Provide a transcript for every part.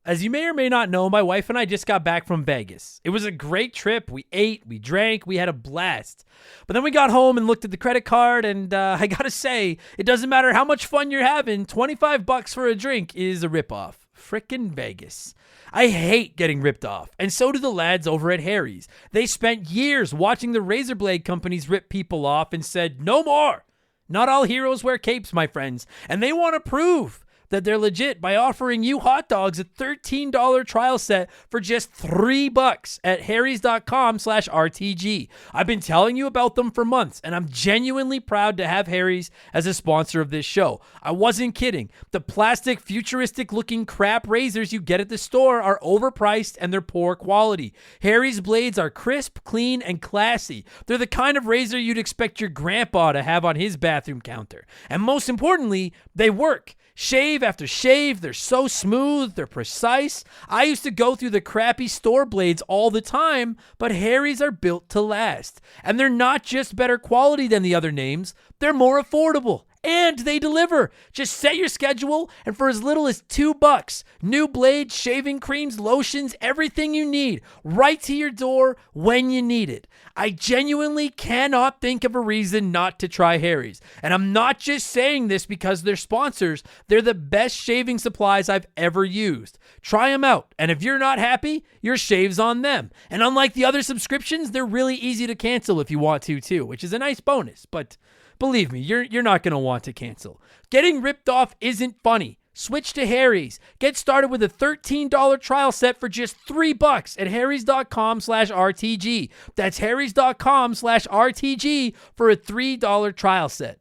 As you may or may not know, my wife and I just got back from Vegas. It was a great trip. We ate, we drank, we had a blast. But then we got home and looked at the credit card, and I gotta say, it doesn't matter how much fun you're having, $25 for a drink is a ripoff. Frickin' Vegas. I hate getting ripped off, and so do the lads over at Harry's. They spent years watching the razor blade companies rip people off and said, no more. Not all heroes wear capes, my friends, and they want to prove that they're legit by offering you hot dogs a $13 trial set for just $3 at harrys.com/RTG. I've been telling you about them for months, and I'm genuinely proud to have Harry's as a sponsor of this show. I wasn't kidding. The plastic, futuristic-looking crap razors you get at the store are overpriced and they're poor quality. Harry's blades are crisp, clean, and classy. They're the kind of razor you'd expect your grandpa to have on his bathroom counter. And most importantly, they work. Shave after shave, they're so smooth, they're precise. I used to go through the crappy store blades all the time, but Harry's are built to last. And they're not just better quality than the other names, they're more affordable. And they deliver. Just set your schedule, and for as little as $2, new blades, shaving creams, lotions, everything you need, right to your door when you need it. I genuinely cannot think of a reason not to try Harry's. And I'm not just saying this because they're sponsors. They're the best shaving supplies I've ever used. Try them out, and if you're not happy, your shave's on them. And unlike the other subscriptions, they're really easy to cancel if you want to too, which is a nice bonus, but believe me, you're not going to want to cancel. Getting ripped off isn't funny. Switch to Harry's. Get started with a $13 trial set for just $3 at harrys.com/RTG. That's harrys.com/RTG for a $3 trial set.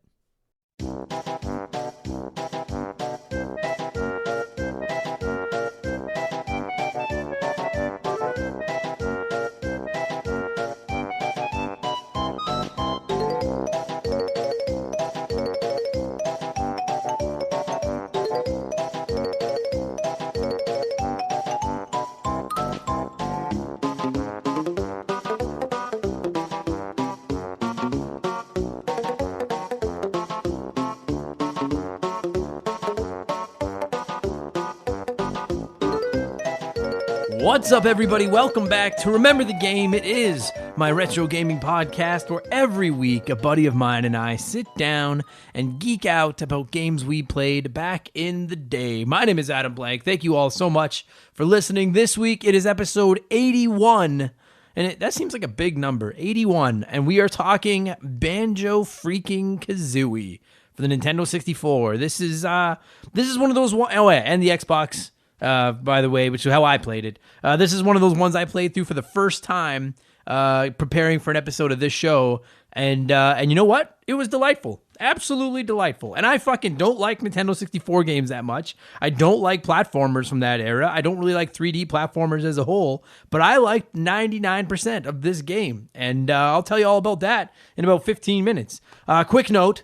What's up, everybody? Welcome back to Remember the Game. It is my retro gaming podcast where every week a buddy of mine and I sit down and geek out about games we played back in the day. My name is Adam Blank. Thank you all so much for listening. This week it is episode 81, and that seems like a big number, 81, and we are talking Banjo-Kazooie for the Nintendo 64. This is one of those and the Xbox. By the way, which is how I played it. This is one of those ones I played through for the first time, preparing for an episode of this show, and you know what? It was delightful, absolutely delightful. And I fucking don't like Nintendo 64 games that much. I don't like platformers from that era. I don't really like 3D platformers as a whole, but I liked 99% of this game, and I'll tell you all about that in about 15 minutes. Quick note: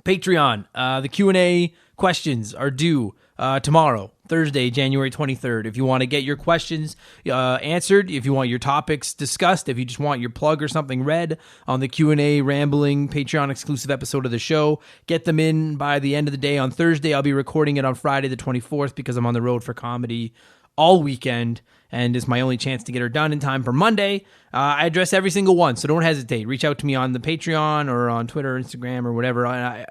Patreon. The Q&A questions are due tomorrow, Thursday, January 23rd. If you want to get your questions answered, if you want your topics discussed, if you just want your plug or something read on the Q&A rambling Patreon exclusive episode of the show, get them in by the end of the day on Thursday. I'll be recording it on Friday the 24th because I'm on the road for comedy all weekend, and it's my only chance to get her done in time for Monday. I address every single one, so don't hesitate. Reach out to me on the Patreon or on Twitter, Instagram, or whatever.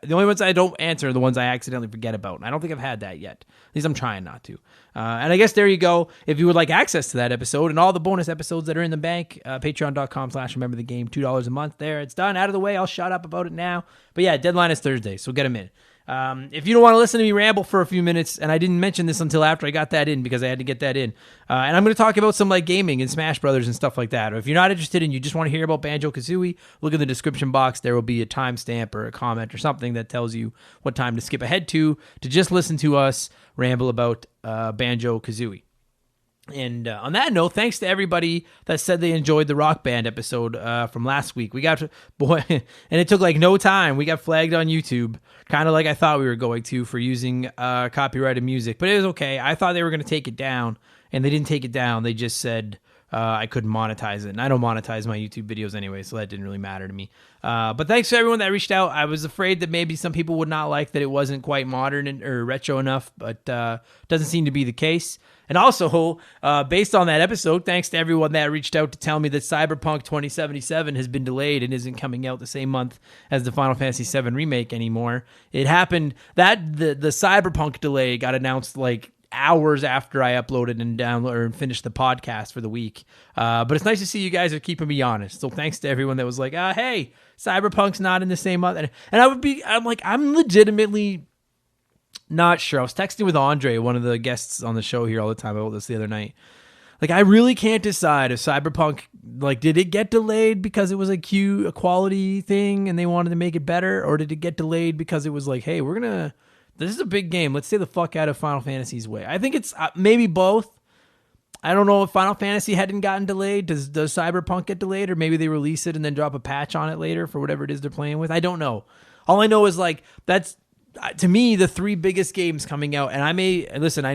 The only ones I don't answer are the ones I accidentally forget about, and I don't think I've had that yet. At least I'm trying not to. And I guess there you go. If you would like access to that episode and all the bonus episodes that are in the bank, patreon.com/rememberthegame, $2 a month there. It's done, out of the way. I'll shut up about it now. But yeah, deadline is Thursday, so get them in. If you don't want to listen to me ramble for a few minutes, and I didn't mention this until after I got that in because I had to get that in, and I'm going to talk about some like gaming and Smash Brothers and stuff like that. Or if you're not interested and you just want to hear about Banjo-Kazooie, look in the description box. There will be a timestamp or a comment or something that tells you what time to skip ahead to just listen to us ramble about Banjo-Kazooie. And on that note, thanks to everybody that said they enjoyed the Rock Band episode from last week. We got, and it took like no time. We got flagged on YouTube, kind of like I thought we were going to for using copyrighted music. But it was okay. I thought they were going to take it down, and they didn't take it down. They just said I couldn't monetize it. And I don't monetize my YouTube videos anyway, so that didn't really matter to me. But thanks to everyone that reached out. I was afraid that maybe some people would not like that it wasn't quite modern or retro enough, but doesn't seem to be the case. And also, based on that episode, thanks to everyone that reached out to tell me that Cyberpunk 2077 has been delayed and isn't coming out the same month as the Final Fantasy VII Remake anymore. It happened that the Cyberpunk delay got announced like hours after I uploaded and finished the podcast for the week. But it's nice to see you guys are keeping me honest. So thanks to everyone that was like, hey, Cyberpunk's not in the same month. And I'm legitimately not sure. I was texting with Andre, one of the guests on the show here all the time, about this the other night. Like, I really can't decide if Cyberpunk, like, did it get delayed because it was a quality thing and they wanted to make it better? Or did it get delayed because it was like, hey, this is a big game. Let's stay the fuck out of Final Fantasy's way. I think it's maybe both. I don't know if Final Fantasy hadn't gotten delayed. Does Cyberpunk get delayed? Or maybe they release it and then drop a patch on it later for whatever it is they're playing with. I don't know. All I know is, like, that's, to me, the three biggest games coming out, and I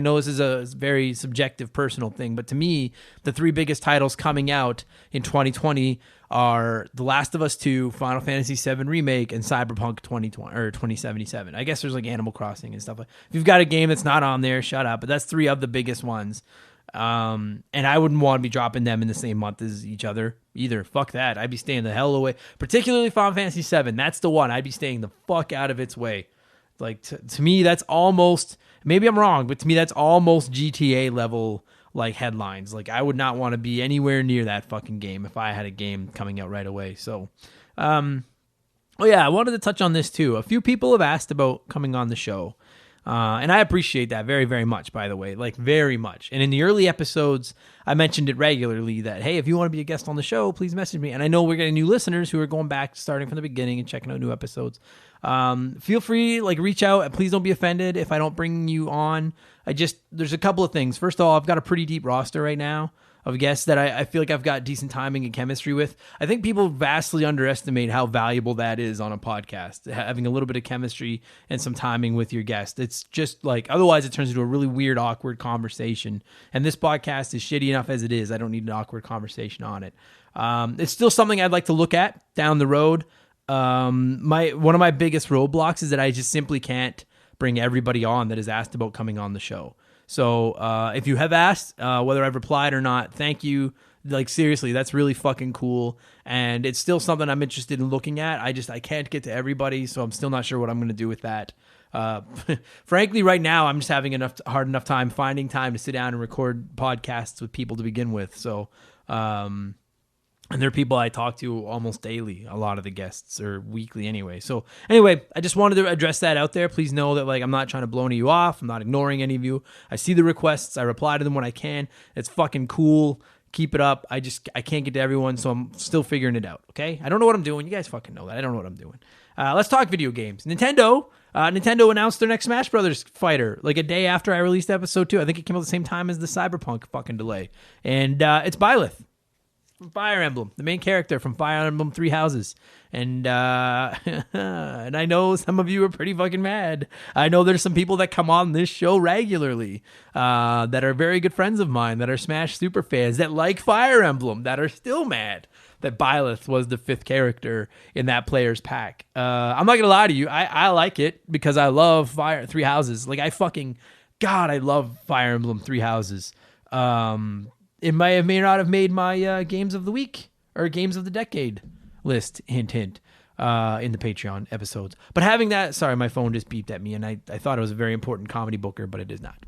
know this is a very subjective personal thing, but to me, the three biggest titles coming out in 2020 are The Last of Us 2, Final Fantasy VII Remake, and Cyberpunk 2077. I guess there's like Animal Crossing and stuff. If you've got a game that's not on there, shut up. But that's three of the biggest ones. And I wouldn't want to be dropping them in the same month as each other either. Fuck that. I'd be staying the hell away. Particularly Final Fantasy VII. That's the one. I'd be staying the fuck out of its way. Like, to me, that's almost, maybe I'm wrong, but to me, that's almost GTA level, like, headlines. Like, I would not want to be anywhere near that fucking game if I had a game coming out right away. So, I wanted to touch on this too. A few people have asked about coming on the show. And I appreciate that very, very much, by the way, like, very much. And in the early episodes, I mentioned it regularly that, hey, if you want to be a guest on the show, please message me. And I know we're getting new listeners who are going back, starting from the beginning and checking out new episodes. Feel free, like, reach out. Please don't be offended if I don't bring you on. There's a couple of things. First of all, I've got a pretty deep roster right now of guests that I feel like I've got decent timing and chemistry with. I think people vastly underestimate how valuable that is on a podcast, having a little bit of chemistry and some timing with your guest. It's just like, otherwise it turns into a really weird, awkward conversation. And this podcast is shitty enough as it is. I don't need an awkward conversation on it. It's still something I'd like to look at down the road. One of my biggest roadblocks is that I just simply can't bring everybody on that has asked about coming on the show. So if you have asked, whether I've replied or not, thank you. Like, seriously, that's really fucking cool. And it's still something I'm interested in looking at. I can't get to everybody, so I'm still not sure what I'm going to do with that. Frankly, right now, I'm just having hard enough time finding time to sit down and record podcasts with people to begin with. So, and they're people I talk to almost daily, a lot of the guests, or weekly anyway. So anyway, I just wanted to address that out there. Please know that, like, I'm not trying to blow any of you off. I'm not ignoring any of you. I see the requests. I reply to them when I can. It's fucking cool. Keep it up. I can't get to everyone, so I'm still figuring it out, okay? I don't know what I'm doing. You guys fucking know that. I don't know what I'm doing. Let's talk video games. Nintendo announced their next Smash Brothers fighter, like, a day after I released episode 2. I think it came out the same time as the Cyberpunk fucking delay. And it's Byleth from Fire Emblem, the main character from Fire Emblem Three Houses. And and I know some of you are pretty fucking mad. I know there's some people that come on this show regularly that are very good friends of mine, that are Smash super fans, that like Fire Emblem, that are still mad that Byleth was the 5th character in that player's pack. I'm not gonna lie to you, I like it because I love Three Houses. Like, I love Fire Emblem Three Houses. It may not have made my games of the week or games of the decade list, hint, hint, in the Patreon episodes. But having that, sorry, my phone just beeped at me, and I thought it was a very important comedy booker, but it is not.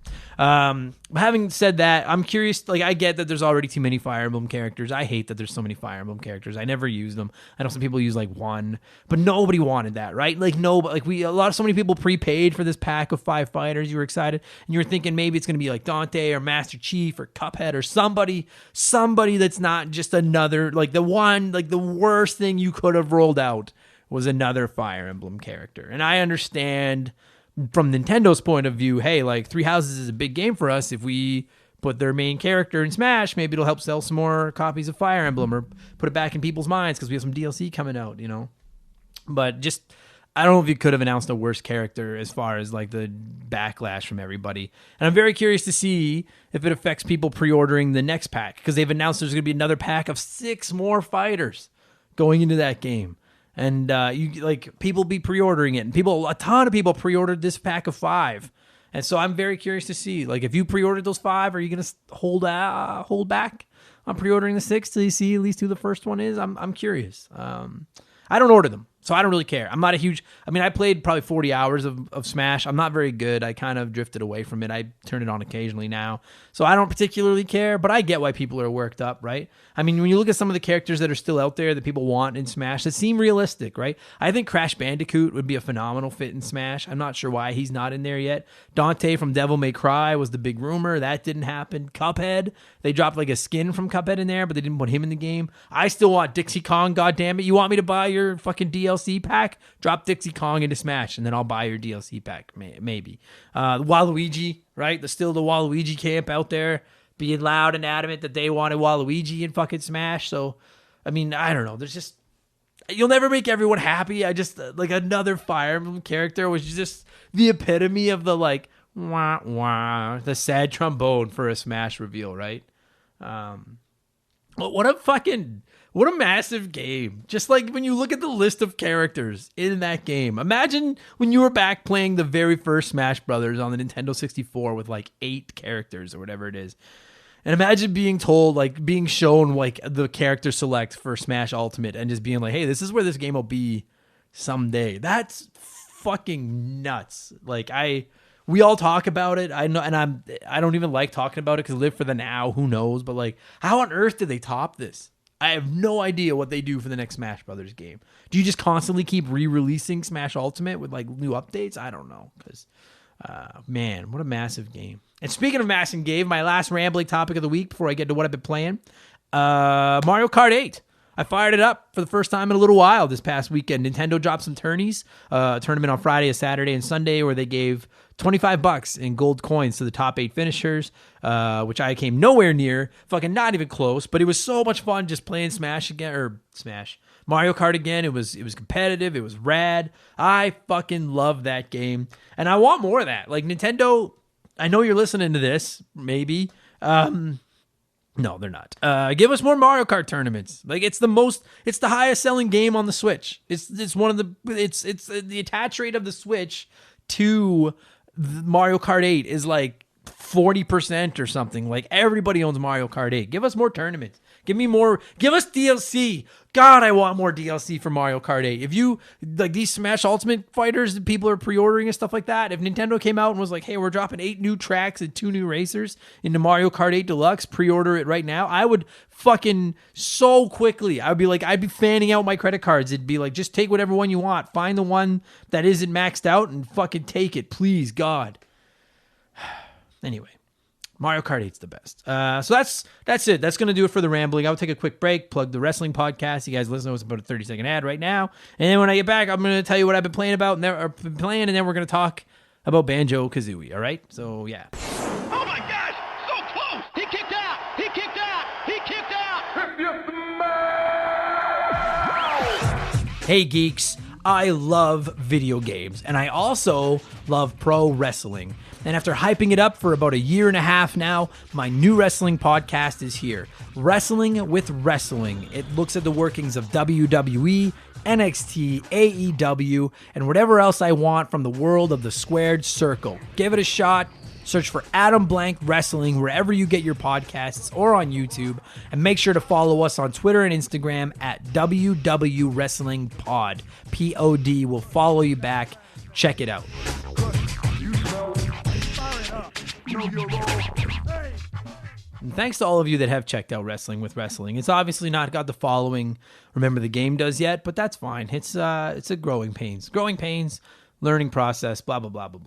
Having said that, I'm curious, like, I get that there's already too many Fire Emblem characters. I hate that there's so many Fire Emblem characters. I never use them. I know some people use, like, one, but nobody wanted that, right? Like, so many people prepaid for this pack of 5 fighters. You were excited, and you were thinking maybe it's going to be like Dante or Master Chief or Cuphead or somebody that's not just another, like, the worst thing you could have rolled out was another Fire Emblem character. And I understand from Nintendo's point of view, hey, like, Three Houses is a big game for us. If we put their main character in Smash, maybe it'll help sell some more copies of Fire Emblem or put it back in people's minds because we have some DLC coming out, you know. But just, I don't know if you could have announced a worse character as far as like the backlash from everybody. And I'm very curious to see if it affects people pre-ordering the next pack, because they've announced there's going to be another pack of 6 more fighters going into that game. And people be pre-ordering it, and a ton of people pre-ordered this pack of 5. And so I'm very curious to see, like, if you pre-ordered those 5, are you going to hold back on pre-ordering the 6 till you see at least who the first one is? I'm curious. I don't order them, so I don't really care. I'm not a huge... I played probably 40 hours of Smash. I'm not very good. I kind of drifted away from it. I turn it on occasionally now. So I don't particularly care, but I get why people are worked up, right? I mean, when you look at some of the characters that are still out there that people want in Smash that seem realistic, right? I think Crash Bandicoot would be a phenomenal fit in Smash. I'm not sure why he's not in there yet. Dante from Devil May Cry was the big rumor. That didn't happen. Cuphead, they dropped like a skin from Cuphead in there, but they didn't put him in the game. I still want Dixie Kong, goddammit. You want me to buy your fucking DLC pack? Drop Dixie Kong into Smash, and then I'll buy your DLC pack, maybe. Waluigi, right? There's still the Waluigi camp out there being loud and adamant that they wanted Waluigi in fucking Smash. So, I mean, I don't know. There's just... You'll never make everyone happy. I just... like, another Fire Emblem character was just the epitome of the, like, wah, wah, the sad trombone for a Smash reveal, right? What a massive game. Just like when you look at the list of characters in that game. Imagine when you were back playing the very first Smash Brothers on the Nintendo 64 with like 8 characters or whatever it is. And imagine being told, like, being shown like the character select for Smash Ultimate and just being like, hey, this is where this game will be someday. That's fucking nuts. Like, we all talk about it. I know, and I don't even like talking about it because I live for the now. Who knows? But like, how on earth did they top this? I have no idea what they do for the next Smash Brothers game. Do you just constantly keep re-releasing Smash Ultimate with like new updates? I don't know, because man, what a massive game. And speaking of massive game, my last rambling topic of the week before I get to what I've been playing, Mario Kart 8. I fired it up for the first time in a little while this past weekend. Nintendo dropped some tourneys, a tournament on Friday, a Saturday, and Sunday, where they gave $25 in gold coins to the top 8 finishers, which I came nowhere near, fucking not even close. But it was so much fun just playing Mario Kart again. It was competitive. It was rad. I fucking love that game, and I want more of that. Like, Nintendo, I know you're listening to this, maybe. No, they're not. Give us more Mario Kart tournaments. Like, it's the highest selling game on the Switch. It's the attach rate of the Switch to Mario Kart 8 is like 40% or something. Like, everybody owns Mario Kart 8. Give us more tournaments. Give us DLC. God, I want more DLC for Mario Kart 8. If you, like, these Smash Ultimate fighters that people are pre-ordering and stuff like that, if Nintendo came out and was like, hey, we're dropping 8 new tracks and 2 new racers into Mario Kart 8 Deluxe, pre-order it right now, I would fucking so quickly, I'd be fanning out my credit cards. It'd be like, just take whatever one you want. Find the one that isn't maxed out and fucking take it, please, God. Anyway. Mario Kart 8's the best. So that's it. That's going to do it for the rambling. I'll take a quick break, plug the wrestling podcast. You guys listen to us about a 30-second ad right now. And then when I get back, I'm going to tell you what I've been playing about, and then we're going to talk about Banjo-Kazooie, all right? So, yeah. Oh, my gosh! So close! He kicked out! He kicked out! He kicked out! Hey, geeks. I love video games, and I also love pro wrestling. And after hyping it up for about a year and a half now, my new wrestling podcast is here. Wrestling with Wrestling. It looks at the workings of WWE, NXT, AEW, and whatever else I want from the world of the squared circle. Give it a shot. Search for Adam Blank Wrestling wherever you get your podcasts or on YouTube. And make sure to follow us on Twitter and Instagram at WW Wrestling Pod. POD will follow you back. Check it out. And thanks to all of you that have checked out Wrestling with Wrestling. It's obviously not got the following Remember the Game does yet, but that's fine. It's a growing pains, learning process, blah, blah, blah, blah,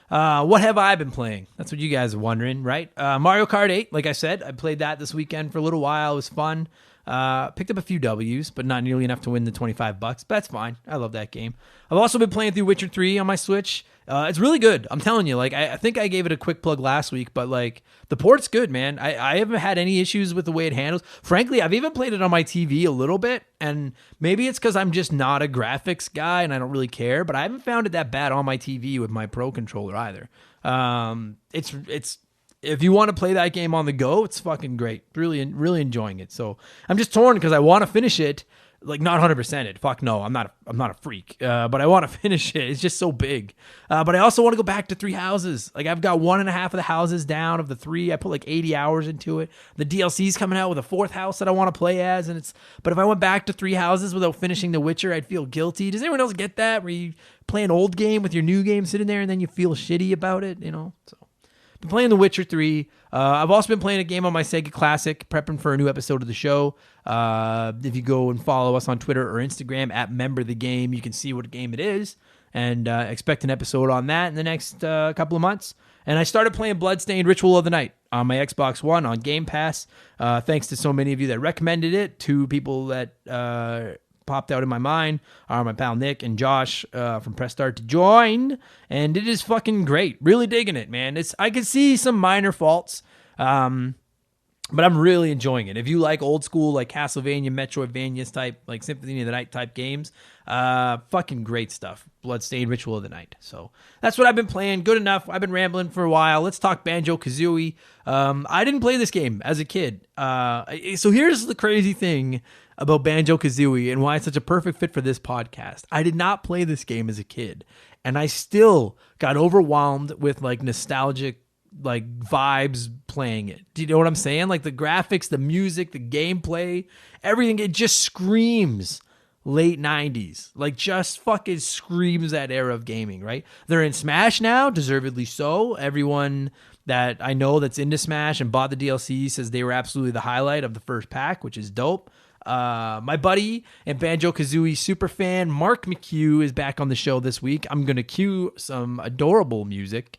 blah. What have I been playing? That's what you guys are wondering, right? Mario Kart 8, like I said, I played that this weekend for a little while. It was fun. Picked up a few W's, but not nearly enough to win the $25. But that's fine. I love that game. I've also been playing through Witcher 3 on my Switch. It's really good. I'm telling you, like, I think I gave it a quick plug last week, but like the port's good, man. I haven't had any issues with the way it handles. Frankly, I've even played it on my TV a little bit, and maybe it's because I'm just not a graphics guy and I don't really care, but I haven't found it that bad on my TV with my Pro controller either. It's if you want to play that game on the go, it's fucking great. Really, really enjoying it. So I'm just torn because I want to finish it. Like, not 100% it. Fuck no, I'm not a freak. But I want to finish it. It's just so big. But I also want to go back to 3 houses. Like, I've got 1.5 of the houses down of the 3. I put like 80 hours into it. The DLC's coming out with a 4th house that I want to play as. But if I went back to 3 houses without finishing The Witcher, I'd feel guilty. Does anyone else get that? Where you play an old game with your new game sitting there and then you feel shitty about it, you know? So, been playing The Witcher 3. I've also been playing a game on my Sega Classic, prepping for a new episode of the show. If you go and follow us on Twitter or Instagram at @memberthegame, you can see what game it is, and expect an episode on that in the next couple of months. And I started playing Bloodstained Ritual of the Night on my Xbox One on Game Pass. Thanks to so many of you that recommended it. 2 people that popped out in my mind are my pal Nick and Josh from Press Start to Join, and it is fucking great. Really digging it, man. I can see some minor faults, but I'm really enjoying it. If you like old school, like Castlevania, Metroidvanias type, like Symphony of the Night type games, fucking great stuff. Bloodstained Ritual of the Night. So that's what I've been playing. Good enough. I've been rambling for a while. Let's talk Banjo-Kazooie. I didn't play this game as a kid. So here's the crazy thing about Banjo-Kazooie and why it's such a perfect fit for this podcast. I did not play this game as a kid, and I still got overwhelmed with like nostalgic like vibes playing it. Do you know what I'm saying? Like the graphics, the music, the gameplay, everything, it just screams late 90s. Like just fucking screams that era of gaming, right? They're in Smash now, deservedly so. Everyone that I know that's into Smash and bought the DLC says they were absolutely the highlight of the first pack, which is dope. My buddy and Banjo-Kazooie super fan Mark McCue is back on the show this week. I'm going to cue some adorable music,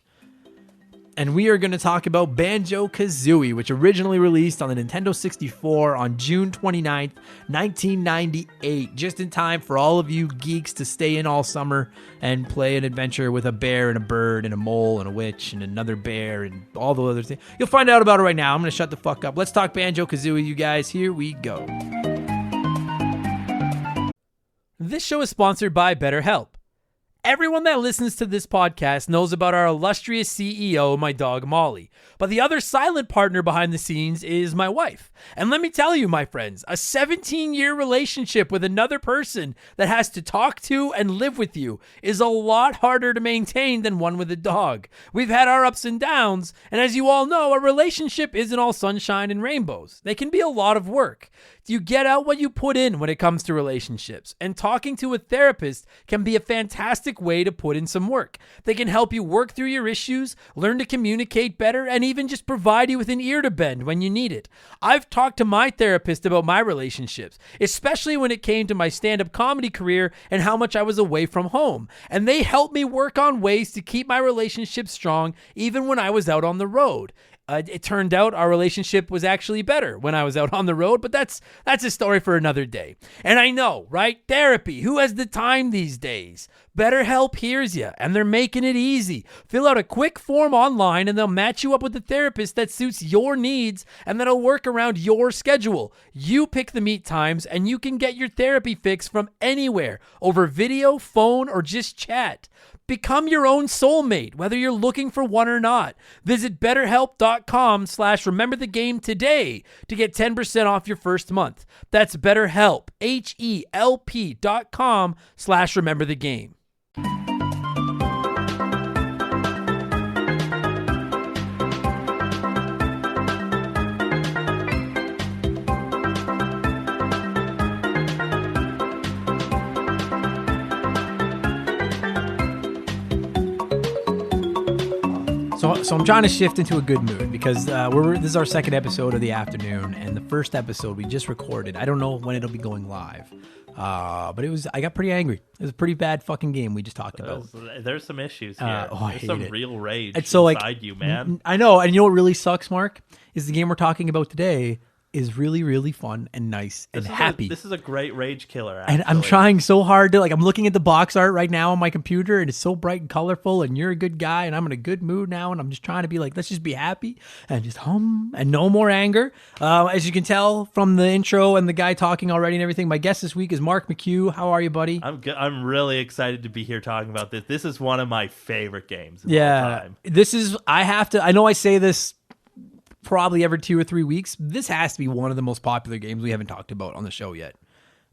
and we are going to talk about Banjo-Kazooie, which originally released on the Nintendo 64 on June 29th, 1998, just in time for all of you geeks to stay in all summer and play an adventure with a bear and a bird and a mole and a witch and another bear and all the other things. You'll find out about it right now. I'm going to shut the fuck up. Let's talk Banjo-Kazooie, you guys. Here we go. This show is sponsored by BetterHelp. Everyone that listens to this podcast knows about our illustrious CEO, my dog Molly. But the other silent partner behind the scenes is my wife. And let me tell you, my friends, a 17-year relationship with another person that has to talk to and live with you is a lot harder to maintain than one with a dog. We've had our ups and downs, and as you all know, a relationship isn't all sunshine and rainbows. They can be a lot of work. You get out what you put in when it comes to relationships, and talking to a therapist can be a fantastic way to put in some work. They can help you work through your issues, learn to communicate better, and even just provide you with an ear to bend when you need it. I've talked to my therapist about my relationships, especially when it came to my stand-up comedy career and how much I was away from home, and they helped me work on ways to keep my relationship strong even when I was out on the road. It turned out our relationship was actually better when I was out on the road, but that's a story for another day. And I know, right? Therapy. Who has the time these days? BetterHelp hears you, and they're making it easy. Fill out a quick form online, and they'll match you up with a therapist that suits your needs and that'll work around your schedule. You pick the meet times, and you can get your therapy fix from anywhere, over video, phone, or just chat. Become your own soulmate, whether you're looking for one or not. Visit BetterHelp.com/rememberthegame today to get 10% off your first month. That's BetterHelp, HELP.com/rememberthegame. So I'm trying to shift into a good mood because this is our second episode of the afternoon, and the first episode we just recorded. I don't know when it'll be going live, but I got pretty angry. It was a pretty bad fucking game we just talked about. There's some issues here. There's some real rage so, inside you, man. I know, and you know what really sucks, Mark, is the game we're talking about today is really, really fun and nice and happy. This is a great rage killer, actually. And I'm trying so hard to, like, I'm looking at the box art right now on my computer, and it's so bright and colorful, and you're a good guy, and I'm in a good mood now, and I'm just trying to be like, let's just be happy and just hum and no more anger. As you can tell from the intro and the guy talking already and everything, my guest this week is Mark McCue. How are you, buddy? I'm good. I'm really excited to be here talking about this. This is one of my favorite games of all time. This is, I know I say this probably every 2 or 3 weeks. This has to be one of the most popular games we haven't talked about on the show yet.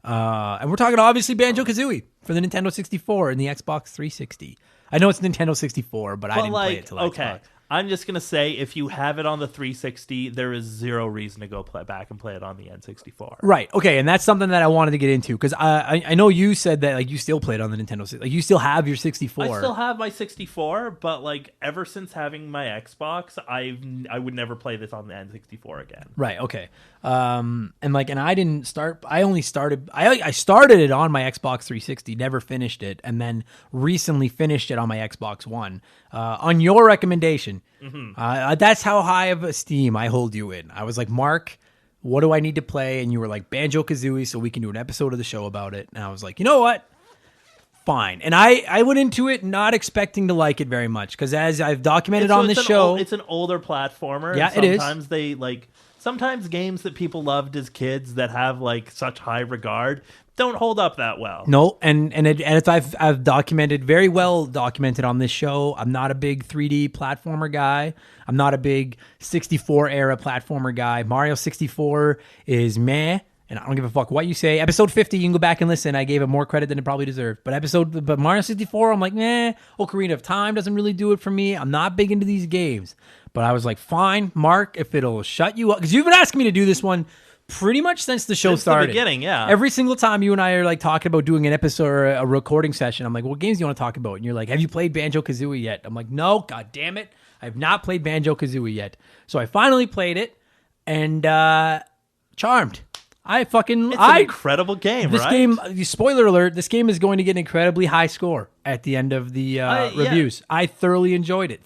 And we're talking obviously Banjo-Kazooie for the Nintendo 64 and the Xbox 360. I know it's Nintendo 64, but I didn't play it till Xbox. I'm just going to say, if you have it on the 360, there is zero reason to go back and play it on the N64. Right. Okay. And that's something that I wanted to get into, because I know you said that, like, you still play it on the Nintendo 64. Like, you still have your 64. I still have my 64, but, like, ever since having my Xbox, I would never play this on the N64 again. Right. Okay. And I didn't start. I only started. I started it on my Xbox 360, never finished it, and then recently finished it on my Xbox One. On your recommendation. Mm-hmm. That's how high of esteem I hold you in. I was like, Mark, what do I need to play? And you were like, Banjo-Kazooie, so we can do an episode of the show about it. And I was like, you know what? Fine. And I went into it not expecting to like it very much, because as I've documented on this show, it's an older platformer. Yeah, and it is. Sometimes games that people loved as kids that have, like, such high regard don't hold up that well. No, and it's I've documented, very well documented on this show. I'm not a big 3D platformer guy. I'm not a big 64 era platformer guy. Mario 64 is meh, and I don't give a fuck what you say. Episode 50, you can go back and listen. I gave it more credit than it probably deserved. But Mario 64, I'm like, nah. Ocarina of Time doesn't really do it for me. I'm not big into these games. But I was like, fine, Mark, if it'll shut you up, because you've been asking me to do this one pretty much since the show started. Since the beginning, yeah. Every single time you and I are, like, talking about doing an episode or a recording session, I'm like, what games do you want to talk about? And you're like, have you played Banjo-Kazooie yet? I'm like, no, god damn it. I have not played Banjo-Kazooie yet. So I finally played it, and charmed. It's an incredible game, this right? Game, spoiler alert, this game is going to get an incredibly high score at the end of the reviews. Yeah. I thoroughly enjoyed it.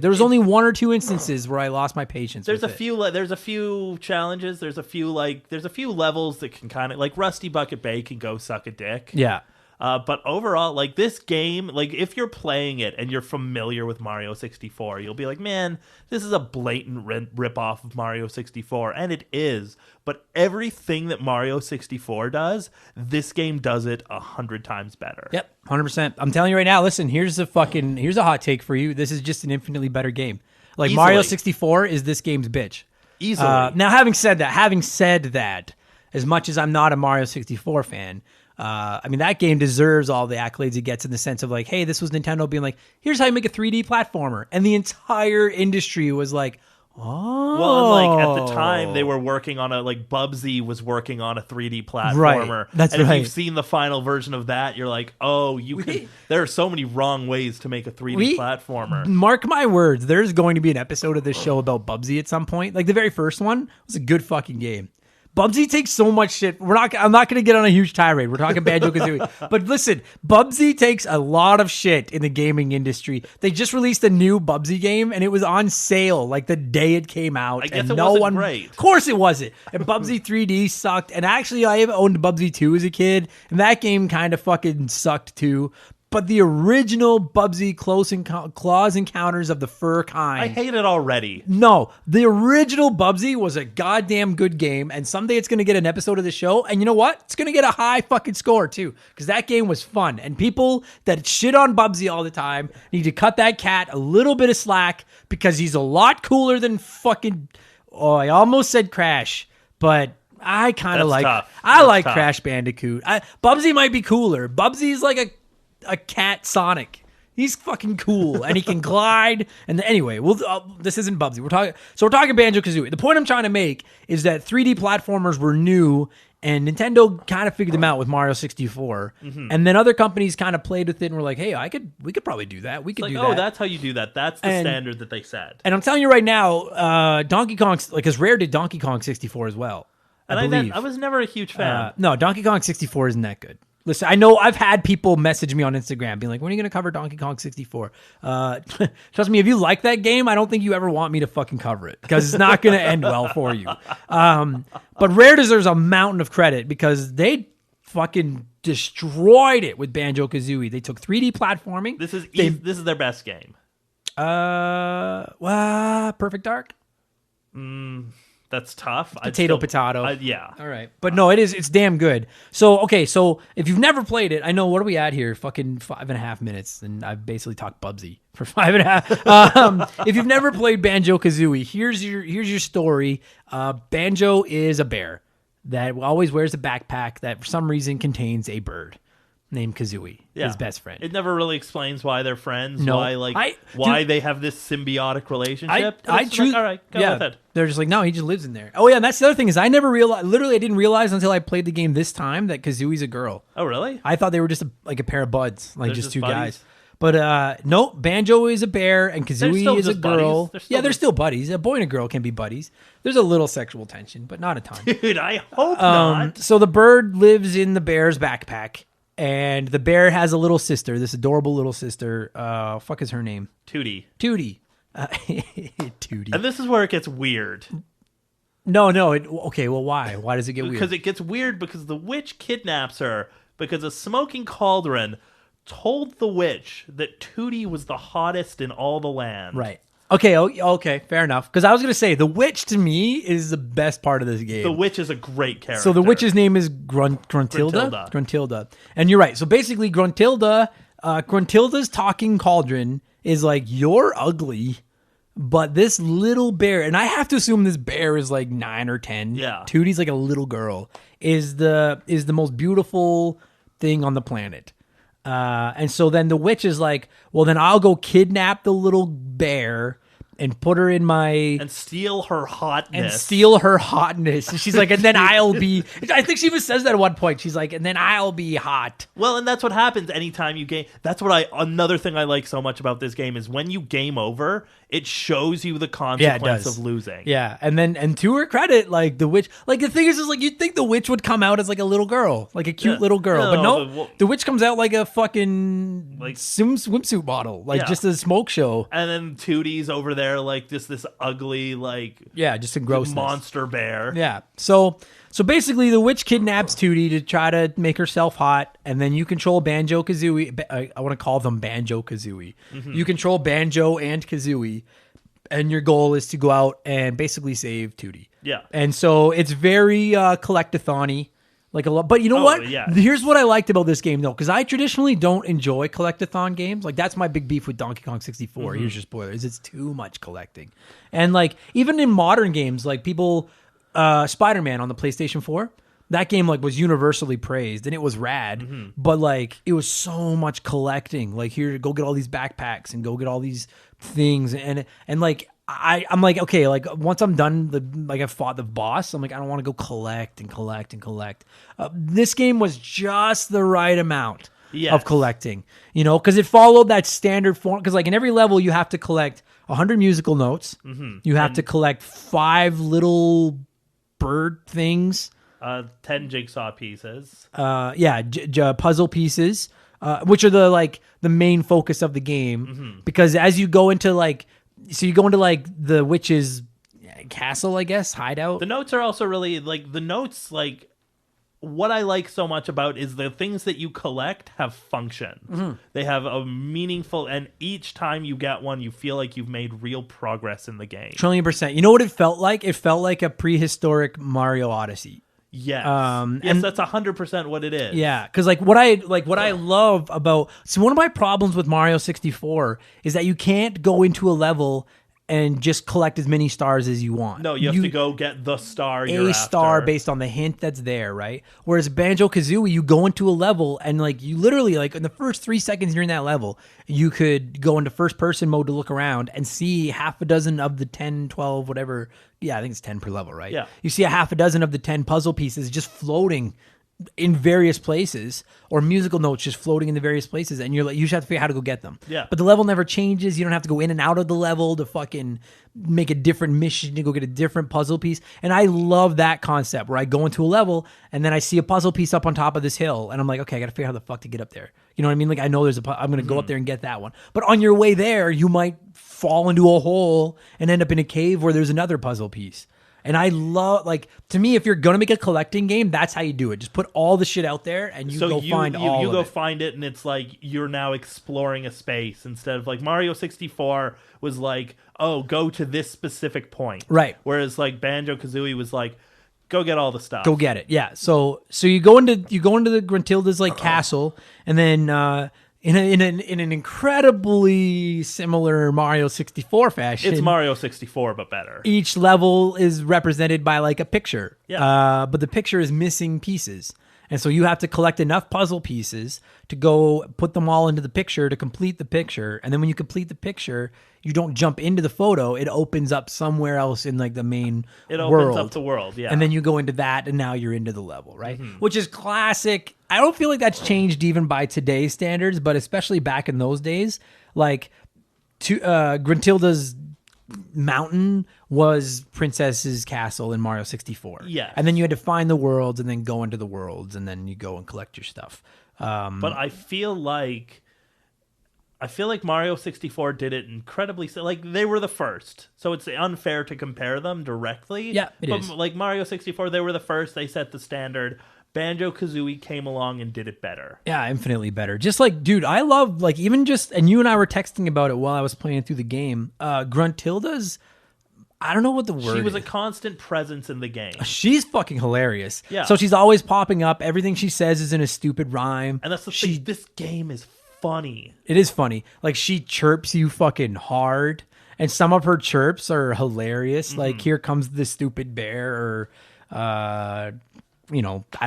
There was only 1 or 2 instances where I lost my patience. There's a few challenges. There's a few levels that can kind of, like, Rusty Bucket Bay can go suck a dick. Yeah. But overall, like, this game, like, if you're playing it and you're familiar with Mario 64, you'll be like, man, this is a blatant rip-off of Mario 64, and it is. But everything that Mario 64 does, this game does it 100 times better. Yep, 100%. I'm telling you right now, listen, here's a hot take for you. This is just an infinitely better game. Like, easily. Mario 64 is this game's bitch. Easily. Now, having said that, as much as I'm not a Mario 64 fan, I mean, that game deserves all the accolades it gets, in the sense of, like, hey, this was Nintendo being like, here's how you make a 3D platformer. And the entire industry was like, oh. Well, and, like, at the time, they were working on Bubsy was working on a 3D platformer. Right. That's right. And if you've seen the final version of that, you're like, oh, there are so many wrong ways to make a 3D platformer. Mark my words, there's going to be an episode of this show about Bubsy at some point. Like, the very first one was a good fucking game. Bubsy takes so much shit. I'm not going to get on a huge tirade. We're talking Banjo-Kazooie. But listen, Bubsy takes a lot of shit in the gaming industry. They just released a new Bubsy game, and it was on sale, like, the day it came out. I guess it wasn't great. Of course it wasn't. And Bubsy 3D sucked. And actually, I owned Bubsy 2 as a kid, and that game kind of fucking sucked too. But the original Bubsy Claws Encounters of the Fur Kind. I hate it already. No, the original Bubsy was a goddamn good game, and someday it's going to get an episode of the show, and you know what? It's going to get a high fucking score, too, because that game was fun, and people that shit on Bubsy all the time need to cut that cat a little bit of slack, because he's a lot cooler than fucking... Oh, I almost said Crash, but... I kind of like... Tough. I like tough. Crash Bandicoot. Bubsy might be cooler. Bubsy's like a cat Sonic. He's fucking cool, and he can glide. And anyway, this isn't Bubsy. We're talking Banjo-Kazooie. The point I'm trying to make is that 3D platformers were new, and Nintendo kind of figured them out with Mario 64. Mm-hmm. And then other companies kind of played with it and were like, hey, we could probably do that. We could do that. Oh, that's how you do that. That's the standard that they set. And I'm telling you right now, Donkey Kong, because Rare did Donkey Kong 64 as well. I believe. I was never a huge fan. No, Donkey Kong 64 isn't that good. Listen, I know I've had people message me on Instagram being like, when are you going to cover Donkey Kong 64? Trust me, if you like that game, I don't think you ever want me to fucking cover it because it's not going to end well for you. But Rare deserves a mountain of credit because they fucking destroyed it with Banjo-Kazooie. They took 3D platforming. This is their best game. Perfect Dark? That's tough. Potato. Yeah. All right. But no, it's damn good. So, okay, so if you've never played it, I know, what are we at here? Fucking 5.5 minutes, and I've basically talked Bubsy for 5.5. If you've never played Banjo-Kazooie, here's your story. Banjo is a bear that always wears a backpack that for some reason contains a bird named Kazooie, his best friend. It never really explains why they're friends, No. why they have this symbiotic relationship. I choose. All right, go with it. They're just like, no, he just lives in there. Oh yeah, and that's the other thing is I never realized. Literally, I didn't realize until I played the game this time that Kazooie's a girl. Oh really? I thought they were just a pair of buds, like They're just two buddies? guys. But no, Banjo is a bear and Kazooie is a just girl. buddies. They're still buddies. A boy and a girl can be buddies. There's a little sexual tension, but not a ton. Dude, I hope not. So the bird lives in the bear's backpack. And the bear has a little sister, this adorable little sister. Fuck is her name? Tootie. Tootie. Tootie. And this is where it gets weird. No. Okay, well, why? Why does it get weird? Because it gets weird because the witch kidnaps her because a smoking cauldron told the witch that Tootie was the hottest in all the land. Right. Okay, fair enough. Because I was going to say, the witch to me is the best part of this game. The witch is a great character. So the witch's name is Gruntilda? Gruntilda. And you're right. So basically, Gruntilda's talking cauldron is like, you're ugly, but this little bear, and I have to assume this bear is like 9 or 10. Yeah. Tootie's like a little girl, is the most beautiful thing on the planet. And so then the witch is like, well, then I'll go kidnap the little bear and put her in my... And steal her hotness. And she's like, and then I'll be... I think she even says that at one point. She's like, and then I'll be hot. Well, and that's what happens anytime you game. That's what another thing I like so much about this game is when you game over, it shows you the consequence of losing. Yeah, and to her credit, like the witch... Like the thing is like you'd think the witch would come out as like a little girl. Like a cute little girl. But no, the witch comes out like a fucking swimsuit model. Like just a smoke show. And then Tootie's over there like this ugly just a gross monster bear. Yeah. So basically the witch kidnaps Tootie to try to make herself hot, and then you control Banjo-Kazooie. I want to call them Banjo-Kazooie. Mm-hmm. You control Banjo and Kazooie, and your goal is to go out and basically save Tootie. Yeah. And so it's very collect-a-thon-y. Like a lot, but you know what? Yeah. Here's what I liked about this game, though, because I traditionally don't enjoy collect-a-thon games. Like that's my big beef with Donkey Kong 64. Mm-hmm. Here's your spoilers: it's too much collecting, and like even in modern games, like people, Spider-Man on the PlayStation 4, that game like was universally praised and it was rad, mm-hmm. but like it was so much collecting. Like here, go get all these backpacks and go get all these things, and like. I'm like, okay, like once I'm done, I fought the boss, I'm like, I don't want to go collect. This game was just the right amount of collecting, because it followed that standard form. Because like in every level, you have to collect 100 musical notes. Mm-hmm. You have to collect 5 little bird things. 10 jigsaw pieces. Puzzle pieces, which are the main focus of the game. Mm-hmm. Because as you go into so you go into the witch's castle, I guess, hideout. The notes are also really what I like so much about is the things that you collect have function. Mm-hmm. They have a meaningful, and each time you get one, you feel like you've made real progress in the game. 1,000,000%. You know what it felt like? It felt like a prehistoric Mario Odyssey. Yes. And that's 100% what it is. Yeah, because what I love about one of my problems with Mario 64 is that you can't go into a level and just collect as many stars as you want. No, you have to go get the star you're after. Star based on the hint that's there, right? Whereas Banjo-Kazooie, you go into a level and you literally in the first 3 seconds you're in that level, you could go into first person mode to look around and see half a dozen of the 10, 12, whatever. Yeah, I think it's 10 per level, right? Yeah. You see a half a dozen of the 10 puzzle pieces just floating in various places, or musical notes just floating in the various places, and you're like, you just have to figure out how to go get them. Yeah. But the level never changes. You don't have to go in and out of the level to fucking make a different mission to go get a different puzzle piece. And I love that concept where I go into a level and then I see a puzzle piece up on top of this hill, and I'm like, okay, I got to figure out how the fuck to get up there. You know what I mean? Like, I know I'm going to go up there and get that one. But on your way there, you might fall into a hole and end up in a cave where there's another puzzle piece. And I love, like, to me, if you're going to make a collecting game, that's how you do it. Just put all the shit out there and you find all of it. You go find it, and it's like you're now exploring a space instead of like Mario 64 was like, oh, go to this specific point. Right. Whereas like Banjo-Kazooie was like, go get all the stuff. Go get it. Yeah. So you go into the Gruntilda's like castle, and then in an incredibly similar Mario 64 fashion. It's Mario 64, but better. Each level is represented by like a picture. Yeah. But the picture is missing pieces. And so you have to collect enough puzzle pieces to go put them all into the picture to complete the picture. And then when you complete the picture, you don't jump into the photo. It opens up somewhere else in like the main world. It opens up the world, yeah. And then you go into that, and now you're into the level, right? Which is classic. I don't feel like that's changed even by today's standards, but especially back in those days, like Gruntilda's mountain was Princess's castle in Mario 64. Yes. And then you had to find the worlds and then go into the worlds, and then you go and collect your stuff. But I feel like Mario 64 did it incredibly. Like, they were the first, so it's unfair to compare them directly. Yeah, it is. Like Mario 64, they were the first. They set the standard. Banjo-Kazooie came along and did it better. Yeah, infinitely better. Just like, dude, I love, like, even just, and you and I were texting about it while I was playing through the game. Gruntilda's, I don't know what the word is. She was a constant presence in the game. She's fucking hilarious. Yeah. So she's always popping up. Everything she says is in a stupid rhyme. And that's the thing. This game is funny. It is funny. Like, she chirps you fucking hard, and some of her chirps are hilarious. Like, here comes the stupid bear, or I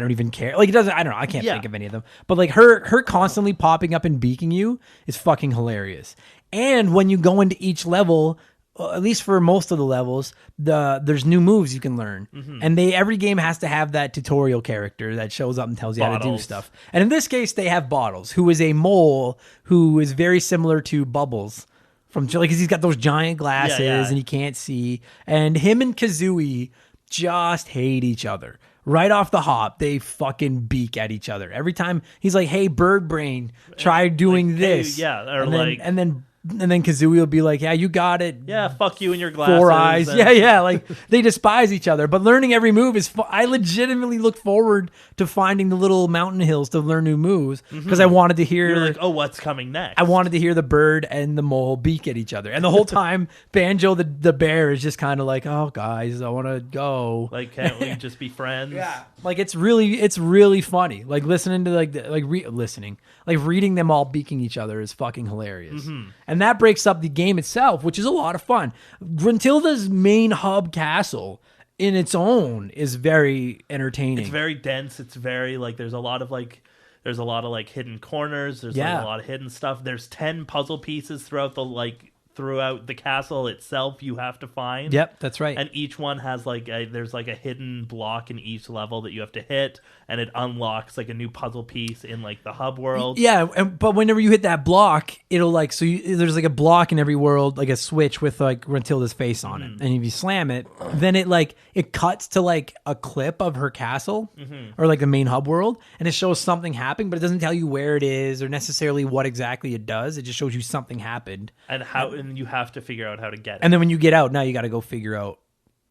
don't even care. Like, it doesn't. I don't know. I can't think of any of them. But like her constantly popping up and beaking you is fucking hilarious. And when you go into each level, at least for most of the levels, there's new moves you can learn, and every game has to have that tutorial character that shows up and tells you how to do stuff. And in this case, they have Bottles, who is a mole who is very similar to Bubbles from, like, because he's got those giant glasses and he can't see. And him and Kazooie just hate each other. Right off the hop, they fucking beak at each other. Every time he's like, hey, Bird Brain, try doing like, this. Hey, yeah, or and then Kazooie will be like, yeah, you got it. Yeah, fuck you and your glasses. 4 eyes. Yeah. Like, they despise each other. But learning every move is I legitimately look forward to finding the little mountain hills to learn new moves, because I wanted to hear. You're like, oh, what's coming next? I wanted to hear the bird and the mole beak at each other. And the whole time, Banjo the bear is just kind of like, oh, guys, I want to go. Like, can't we just be friends? Yeah. Like, it's really funny. Like, listening to reading them all beaking each other is fucking hilarious. And that breaks up the game itself, which is a lot of fun. Gruntilda's main hub castle in its own is very entertaining. It's very dense. It's very, like, there's a lot of hidden corners. There's like, a lot of hidden stuff. There's 10 puzzle pieces throughout the castle itself you have to find. Yep, that's right. And each one has there's a hidden block in each level that you have to hit, and it unlocks like a new puzzle piece in like the hub world. Yeah, but whenever you hit that block, it'll there's like a block in every world, like a switch with like Gruntilda's face on it. And if you slam it, then it cuts to like a clip of her castle or like the main hub world, and it shows something happening, but it doesn't tell you where it is or necessarily what exactly it does. It just shows you something happened. And you have to figure out how to get it. And then when you get out, now you got to go figure out,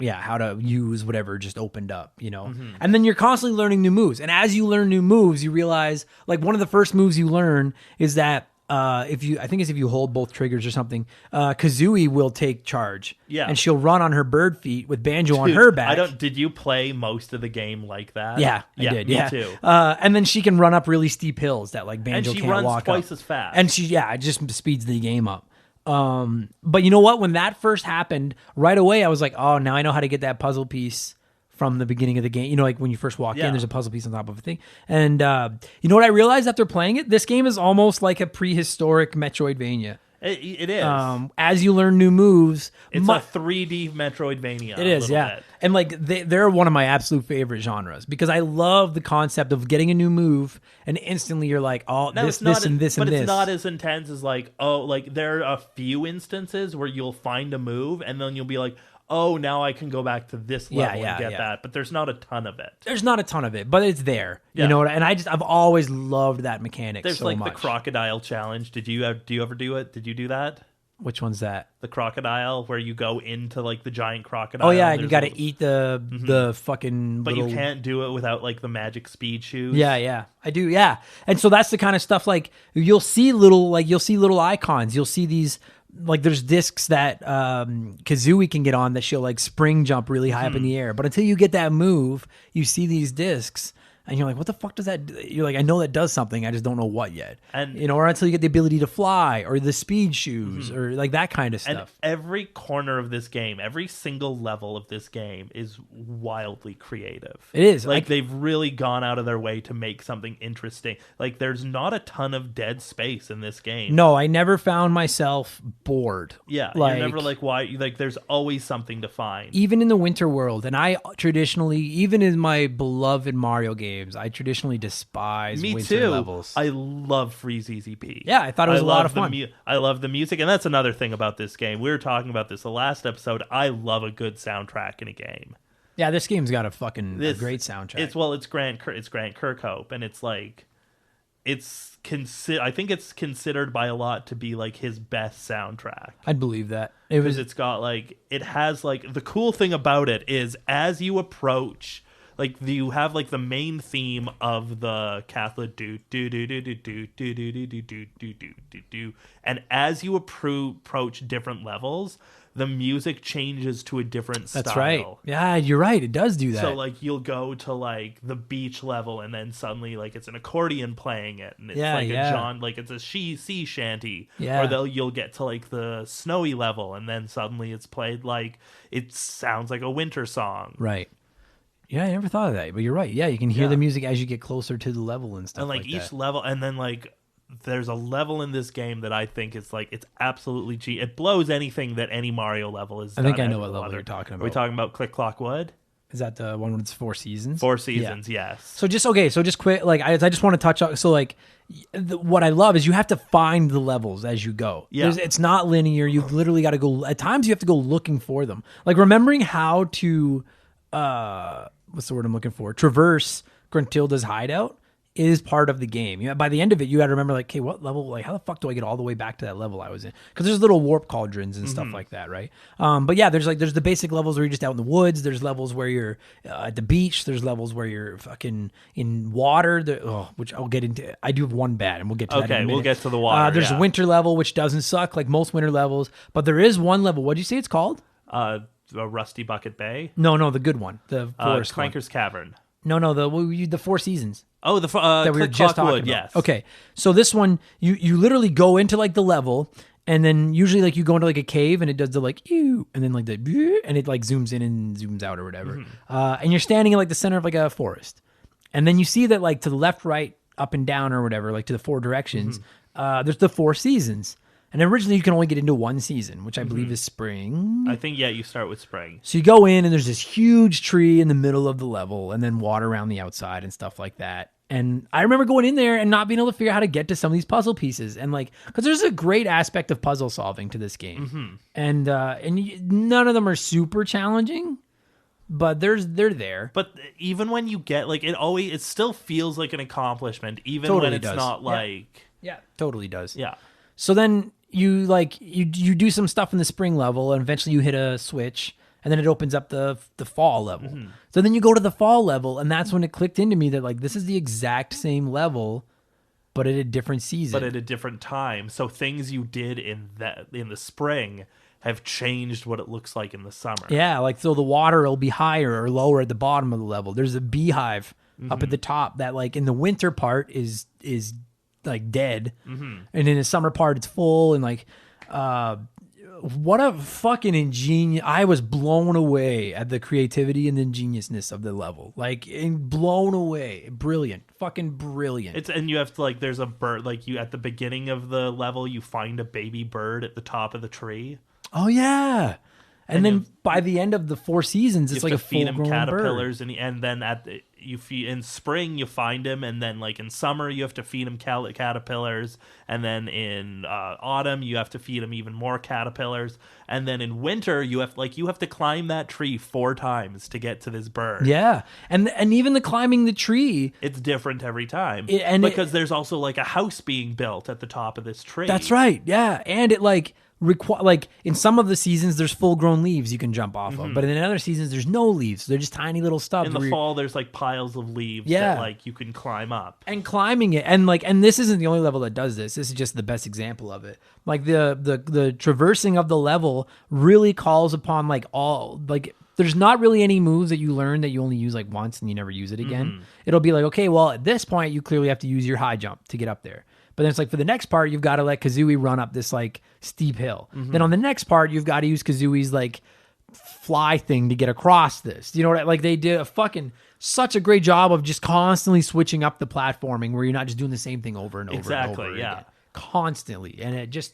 how to use whatever just opened up, And then you're constantly learning new moves. And as you learn new moves, you realize, like, one of the first moves you learn is that if you hold both triggers or something, Kazooie will take charge. Yeah. And she'll run on her bird feet with Banjo on her back. Did you play most of the game like that? Yeah, I did. Me too. And then she can run up really steep hills that like Banjo can't walk up. And she runs twice as fast. And it just speeds the game up. But you know what? When that first happened, right away I was like, oh, now I know how to get that puzzle piece from the beginning of the game. Like when you first walk in, there's a puzzle piece on top of a thing. And you know what I realized after playing it? This game is almost like a prehistoric Metroidvania. It is. As you learn new moves, It's a 3D Metroidvania. It is, yeah. Bit. And like they're one of my absolute favorite genres because I love the concept of getting a new move and instantly you're like, oh, this, and this, and this. But it's not as intense as like, oh, like there are a few instances where you'll find a move and then you'll be like, oh, now I can go back to this level and get that. But there's not a ton of it. There's not a ton of it, but it's there. Yeah. You know what? And I've always loved that mechanic There's so like much. the crocodile challenge. Do you ever do it? Did you do that? Which one's that? The crocodile where you go into like the giant crocodile. Oh yeah, and you got to eat the fucking. But little... you can't do it without like the magic speed shoes. Yeah, I do. Yeah, and so that's the kind of stuff like you'll see little icons. You'll see these like there's discs that Kazooie can get on that she'll like spring jump really high up in the air. But until you get that move, you see these discs. And you're like, what the fuck does that do? You're like, I know that does something. I just don't know what yet. And or until you get the ability to fly or the speed shoes or like that kind of stuff. And every corner of this game, every single level of this game is wildly creative. It is. Like they've really gone out of their way to make something interesting. Like there's not a ton of dead space in this game. No, I never found myself bored. Yeah, like, you're never like, why? Like there's always something to find. Even in the winter world, and I traditionally, even in my beloved Mario games, I traditionally despise winter levels. I love Freeze Easy P. Yeah, I thought it was a lot of fun. I love the music, and that's another thing about this game. We were talking about this the last episode. I love a good soundtrack in a game. Yeah, this game's got a great soundtrack. It's Grant Kirkhope, and it's like I think it's considered by a lot to be like his best soundtrack. I'd believe that. It's got like it has like the cool thing about it is as you approach. Like you have like the main theme of the Catholic do do do do do do do do do do do do do do, and as you approach different levels, the music changes to a different style. That's right. Yeah, you're right. It does do that. So like you'll go to like the beach level, and then suddenly like it's an accordion playing it, and it's it's a sea shanty. Yeah. Or you'll get to like the snowy level, and then suddenly it's played like it sounds like a winter song. Right. Yeah, I never thought of that, but you're right. Yeah, you can hear the music as you get closer to the level and stuff. And like each level, and then like there's a level in this game that I think is like it's absolutely it blows anything that any Mario level is. I think I know what level you're talking about. Are we talking about Click Clock Wood? Is that the one with its 4 seasons? 4 seasons, yes. So just quick. Like I just want to touch on. So like, what I love is you have to find the levels as you go. Yeah, it's not linear. You literally got to go. At times you have to go looking for them. Like remembering how to. What's the word I'm looking for? Traverse Gruntilda's hideout is part of the game. By the end of it, you got to remember, like, okay, what level? Like, how the fuck do I get all the way back to that level I was in? Because there's little warp cauldrons and stuff like that, right? But yeah, there's the basic levels where you're just out in the woods. There's levels where you're at the beach. There's levels where you're fucking in water. Which I'll get into. I do have one bad, and we'll get to that in a minute. We'll get to the water. There's a winter level, which doesn't suck like most winter levels, but there is one level. What'd you say it's called? Rusty Bucket Bay? No, the good one. The forest Clanker's Cavern. No, the 4 seasons. Oh, the that we were just talking about. Yes. Okay, so this one, you literally go into like the level, and then usually like you go into like a cave, and it does the like ew, and then like the and it like zooms in and zooms out or whatever. And you're standing in like the center of like a forest, and then you see that like to the left, right, up and down or whatever, like to the 4 directions. There's the 4 seasons. And originally you can only get into 1 season, which I believe is spring. I think, you start with spring. So you go in and there's this huge tree in the middle of the level and then water around the outside and stuff like that. And I remember going in there and not being able to figure out how to get to some of these puzzle pieces. And like, because there's a great aspect of puzzle solving to this game. And none of them are super challenging, but they're there. But even when you get, like, it still feels like an accomplishment, even totally when it's does. not like... Yeah, totally does. Yeah. So then you do some stuff in the spring level, and eventually you hit a switch, and then it opens up the fall level. So then you go to the fall level, and that's when it clicked into me that like this is the exact same level, but at a different season, but at a different time. So things you did in the spring have changed what it looks like in the summer. Yeah, like so the water will be higher or lower at the bottom of the level. There's a beehive up at the top that like in the winter part is like dead, and in the summer part it's full, and like what a fucking ingenious. I was blown away at the creativity and the ingeniousness of the level. Like, blown away. Brilliant. Fucking brilliant. And you have to, like, there's a bird, like, you at the beginning of the level, you find a baby bird at the top of the tree. Oh, yeah. And then by the end of the 4 seasons, it's like a feed him full-grown caterpillars, bird. and then you feed in spring you find him, and then like in summer you have to feed him caterpillars, and then in autumn you have to feed him even more caterpillars, and then in winter you have to climb that tree 4 times to get to this bird. Yeah, and even the climbing the tree, it's different every time, because there's also like a house being built at the top of this tree. That's right. Yeah, and it like in some of the seasons there's full grown leaves you can jump off of, but in other seasons there's no leaves. They're just tiny little stubs. In the fall there's like piles of leaves that like you can climb up. And climbing it, and this isn't the only level that does this. This is just the best example of it. Like the traversing of the level really calls upon there's not really any moves that you learn that you only use like once and you never use it again. It'll be like, okay, well at this point you clearly have to use your high jump to get up there. But then it's like for the next part, you've got to let Kazooie run up this like steep hill. Then on the next part, you've got to use Kazooie's like fly thing to get across this. You know what? Like they did such a great job of just constantly switching up the platforming where you're not just doing the same thing over and over and over again. Constantly. And it just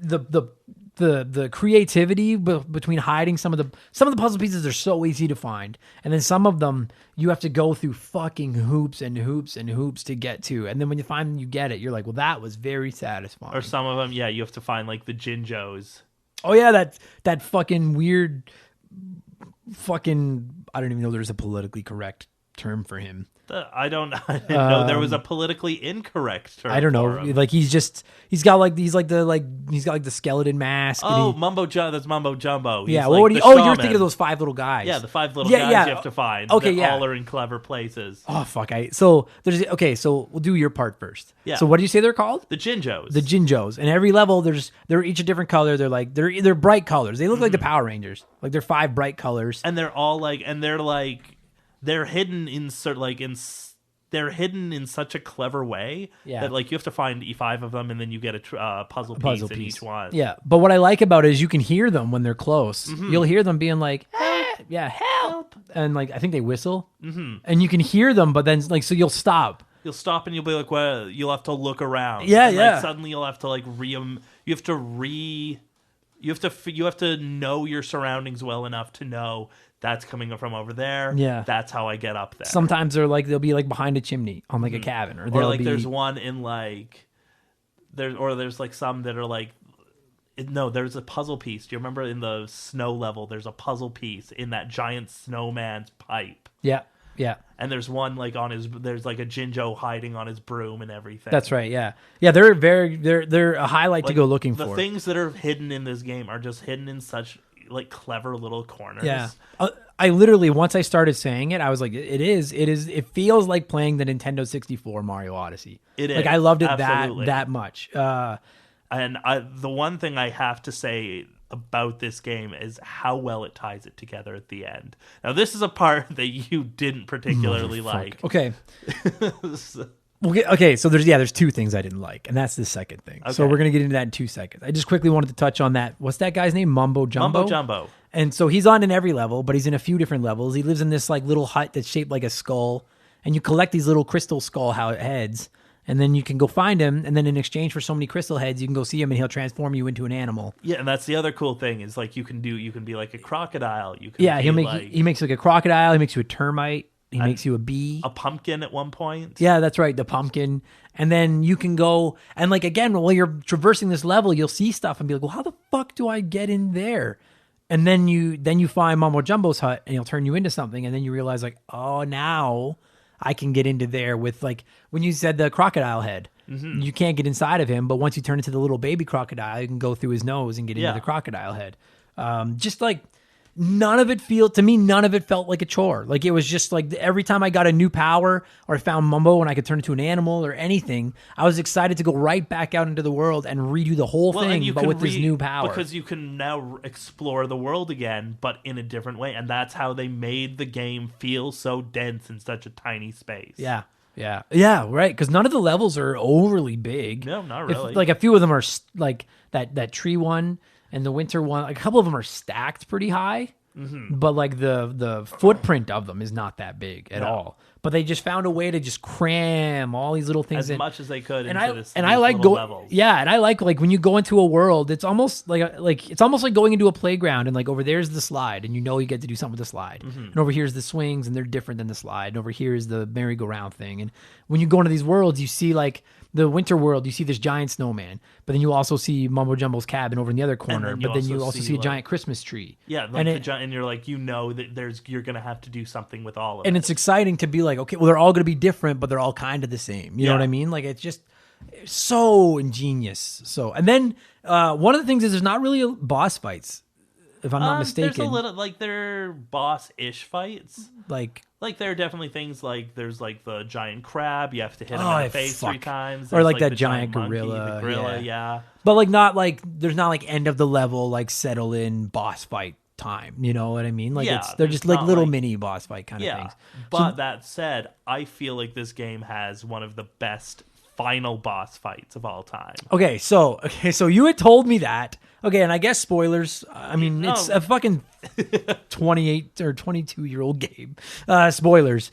the creativity between hiding some of the puzzle pieces are so easy to find, and then some of them you have to go through fucking hoops and hoops and hoops to get to, and then when you find you get it, you're like, well, that was very satisfying. Or some of them, yeah, you have to find like the Jinjos. Oh yeah, that fucking weird fucking, I don't even know there's a politically correct term for him. I didn't know there was a politically incorrect term. I don't know. Like he's got the skeleton mask. Oh, that's Mumbo Jumbo. Yeah. Like you're thinking of those 5 little guys. Yeah, the 5 little guys you have to find. Okay, yeah. All are in clever places. Oh fuck! So we'll do your part first. Yeah. So what do you say they're called? The Jinjos. The Jinjos. And every level they're each a different color. They're bright colors. They look like the Power Rangers. Like they're 5 bright colors. And they're all they're hidden in they're hidden in such a clever way that like you have to find 5 of them, and then you get a puzzle piece in each one. Yeah, but what I like about it is you can hear them when they're close. You'll hear them being like, help, and like I think they whistle, and you can hear them. But then like so you'll stop. You'll stop and you'll be like, well, you'll have to look around. Yeah, and, yeah. Like, suddenly you'll have to you have to know your surroundings well enough to know that's coming from over there. Yeah. That's how I get up there. Sometimes they'll be like behind a chimney on like a cabin, or like there's one in like there's like some that are like there's a puzzle piece. Do you remember in the snow level there's a puzzle piece in that giant snowman's pipe? Yeah. Yeah. And there's one like there's like a Jinjo hiding on his broom and everything. That's right. Yeah. Yeah. They're a highlight to go looking for. The things that are hidden in this game are just hidden in such like clever little corners. Yeah. I literally, once I started saying it, I was like, it feels like playing the Nintendo 64 Mario Odyssey. It is. Like I loved it Absolutely. that much. And the one thing I have to say about this game is how well it ties it together at the end. Now, this is a part that you didn't particularly like. Okay. Okay, so there's 2 things I didn't like, and that's the second thing. Okay. So we're going to get into that in 2 seconds. I just quickly wanted to touch on that. What's that guy's name? Mumbo Jumbo? Mumbo Jumbo. And so he's on in every level, but he's in a few different levels. He lives in this like little hut that's shaped like a skull, and you collect these little crystal skull heads, and then you can go find him, and then in exchange for so many crystal heads, you can go see him, and he'll transform you into an animal. Yeah, and that's the other cool thing is like you can be like a crocodile. He makes like a crocodile. He makes you a termite. He makes you a bee. A pumpkin at one point. Yeah, that's right, the pumpkin. And then you can go, and like again, while you're traversing this level, you'll see stuff and be like, well, how the fuck do I get in there? And then you find Mumbo Jumbo's hut, and he'll turn you into something, and then you realize like, oh, now I can get into there with like, when you said the crocodile head, you can't get inside of him, but once you turn into the little baby crocodile, you can go through his nose and get into the crocodile head. Just like, none of it felt like a chore. Like it was just like every time I got a new power or I found Mumbo and I could turn into an animal or anything, I was excited to go right back out into the world and redo the whole thing, but with this new power. Because you can now explore the world again, but in a different way. And that's how they made the game feel so dense in such a tiny space. Yeah. Yeah, right. Because none of the levels are overly big. No, not really. Like a few of them are like that tree one. and the winter one, like, a couple of them are stacked pretty high, Mm-hmm. but like the footprint of them is not that big at all. But they just found a way to just cram all these little things as in. much as they could And into I like little going, levels. yeah, and I like when you go into a world, it's almost like it's almost like going into a playground, and like over there's the slide, and you get to do something with the slide, and over here's the swings, and they're different than the slide, and over here is the merry-go-round thing, and when you go into these worlds, you see like the winter world, you see this giant snowman, but then you also see Mumbo Jumbo's cabin over in the other corner, then but then you also see a like, giant Christmas tree, Yeah, like and you're like, that you're gonna have to do something with all of it. and it's exciting to be like, okay, well, they're all going to be different, but they're all kind of the same. You know what I mean? Like, it's just so ingenious. So, and then one of the things is there's not really boss fights, if I'm not mistaken. There's a little like they're boss-ish fights. Like there are definitely things like there's like the giant crab. You have to hit him Oh, in the face fuck. 3 times. Or There's, like that the giant monkey, gorilla, the gorilla, yeah. yeah. but like not like there's not like end of the level like settle in boss fight time. You know what I mean? Like Yeah, they're just like not little like- mini boss fight kind of Yeah, things. but that said, I feel like this game has one of the best final boss fights of all time. Okay, so you had told me that. Okay, and I guess spoilers. I mean, it's a fucking 28 or 22-year-old game. Spoilers.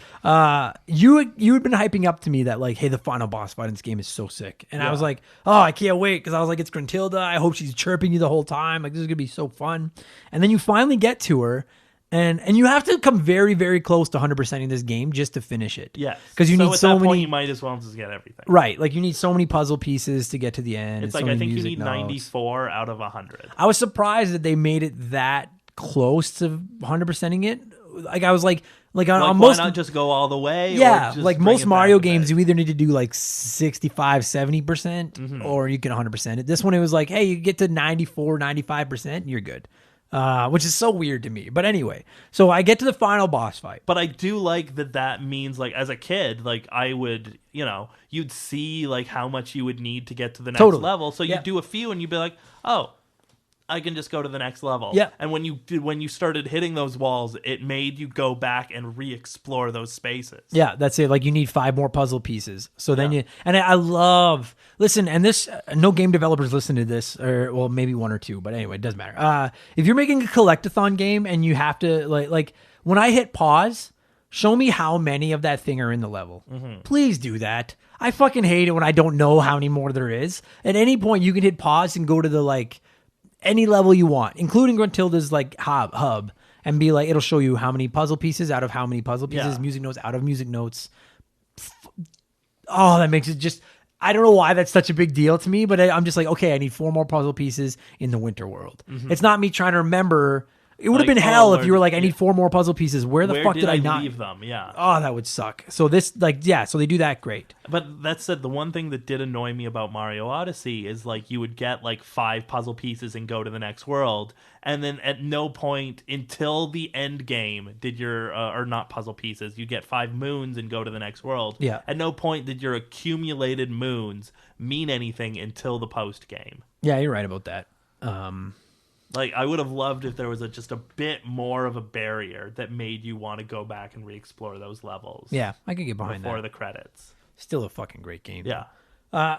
You had been hyping up to me that like, hey, the final boss fight in this game is so sick, and I was like, oh, I can't wait because I was like, it's Gruntilda. I hope she's chirping you the whole time. Like, this is gonna be so fun. And then you finally get to her. And you have to come very, very close to 100%ing this game just to finish it. Yes, because you need at so that many. point, you might as well just get everything. Right, like you need so many puzzle pieces to get to the end. It's and like so I many think you music need notes. 94 out of 100. I was surprised that they made it that close to 100%ing it. Like I was like on Why most not just go all the way? yeah, or just like bring most it Mario back a games, bit? you either need to do like 65, 70%, or you can 100% it. This one, it was like, hey, you get to 94, 95%, and you're good. Which is so weird to me. But anyway, so I get to the final boss fight. But I do like that means, like, as a kid, like, I would, you'd see, like, how much you would need to get to the next level. So you'd do a few and you'd be like, oh, I can just go to the next level. Yeah. And when you started hitting those walls, it made you go back and re-explore those spaces. Yeah, that's it. Like you need 5 more puzzle pieces. So then I love, listen, and this, no game developers listen to this, or well, maybe 1 or 2, but anyway, it doesn't matter. If you're making a collectathon game and you have to like when I hit pause, show me how many of that thing are in the level. Please do that. I fucking hate it when I don't know how many more there is. At any point you can hit pause and go to the like any level you want, including Gruntilda's like hub, and be like, it'll show you how many puzzle pieces out of how many puzzle pieces, music notes out of music notes. Oh, that makes it just, I don't know why that's such a big deal to me, but I'm just like, okay, I need 4 more puzzle pieces in the winter world. It's not me trying to remember. It would have Like, been hell if or- you were like, I need 4 more puzzle pieces. Where the fuck did I not leave them? Yeah. Oh, that would suck. So this, like, yeah, so they do that great. But that said, the one thing that did annoy me about Mario Odyssey is like you would get like 5 puzzle pieces and go to the next world, and then at no point until the end game did your or not puzzle pieces, you get 5 moons and go to the next world. Yeah. At no point did your accumulated moons mean anything until the post game. Yeah, you're right about that. Like, I would have loved if there was just a bit more of a barrier that made you want to go back and re-explore those levels. Yeah, I could get behind before that. the credits. Still a fucking great game. Yeah.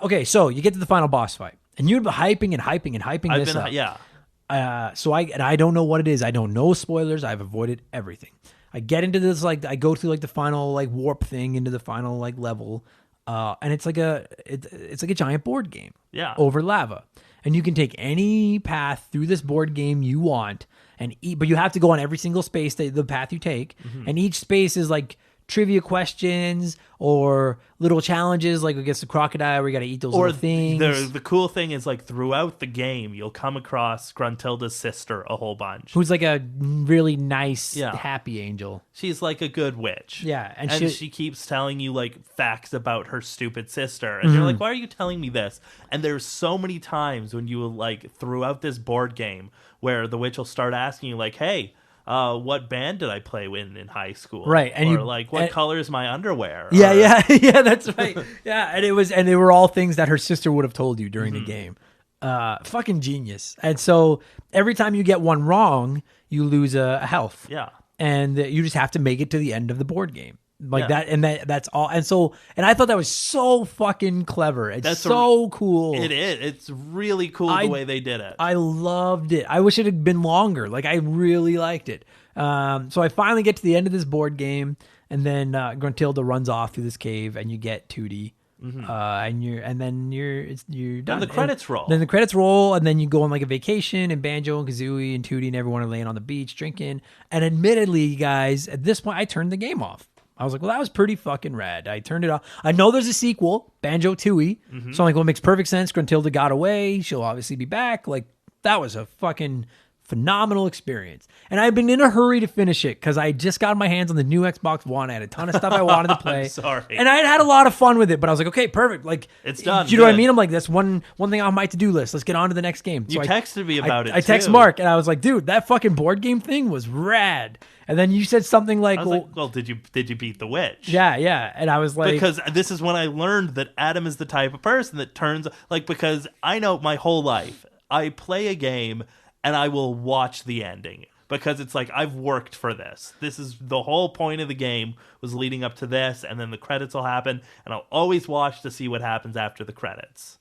Okay, so you get to the final boss fight, and you've been hyping this up. Yeah. So I don't know what it is. I don't know spoilers. I've avoided everything. I get into this, like, I go through like the final like warp thing into the final like level, and it's like it's like a giant board game. Yeah. Over lava. And you can take any path through this board game you want, but you have to go on every single space the path you take, and each space is like trivia questions or little challenges, like against the crocodile where you got to eat those little things. The cool thing is, like, throughout the game, you'll come across Gruntilda's sister a whole bunch. Who's like a really nice, Yeah. happy angel. She's like a good witch. Yeah, and she keeps telling you like facts about her stupid sister, and you're like, why are you telling me this? And there's so many times when you will, like, throughout this board game where the witch will start asking you like, hey, what band did I play in high school? Right, and or what color is my underwear? Yeah, Or- yeah, that's right. Yeah, and they were all things that her sister would have told you during the game. Fucking genius. And so every time you get one wrong, you lose a health. Yeah. And you just have to make it to the end of the board game. Like that's all. And I thought that was so fucking clever. It's so cool. It is. It's really cool the way they did it. I loved it. I wish it had been longer. Like, I really liked it. So I finally get to the end of this board game, and then Gruntilda runs off through this cave, and you get Tootie. And then you're done. And the credits roll. Then the credits roll, and then you go on like a vacation, and Banjo and Kazooie and Tootie and everyone are laying on the beach drinking. And admittedly, guys, at this point, I turned the game off. I was like, well, that was pretty fucking rad. I turned it off. I know there's a sequel, Banjo-Tooie. So I'm like, well, it makes perfect sense. Gruntilda got away. She'll obviously be back. Like, that was a fucking phenomenal experience. And I've been in a hurry to finish it because I just got my hands on the new Xbox One. I had a ton of stuff I wanted to play. I'm sorry. And I had a lot of fun with it, but I was like, okay, perfect. Like, it's done. You know what I mean? I'm like, that's one thing on my to-do list. Let's get on to the next game. So you texted me about it, I text Mark, and I was like, dude, that fucking board game thing was rad. And then you said something like, well, did you beat the witch? Yeah. And I was like, because this is when I learned that Adam is the type of person that turns, like, because I know my whole life, I play a game and I will watch the ending because it's like, I've worked for this. This is the whole point of the game was leading up to this, and then the credits will happen, and I'll always watch to see what happens after the credits.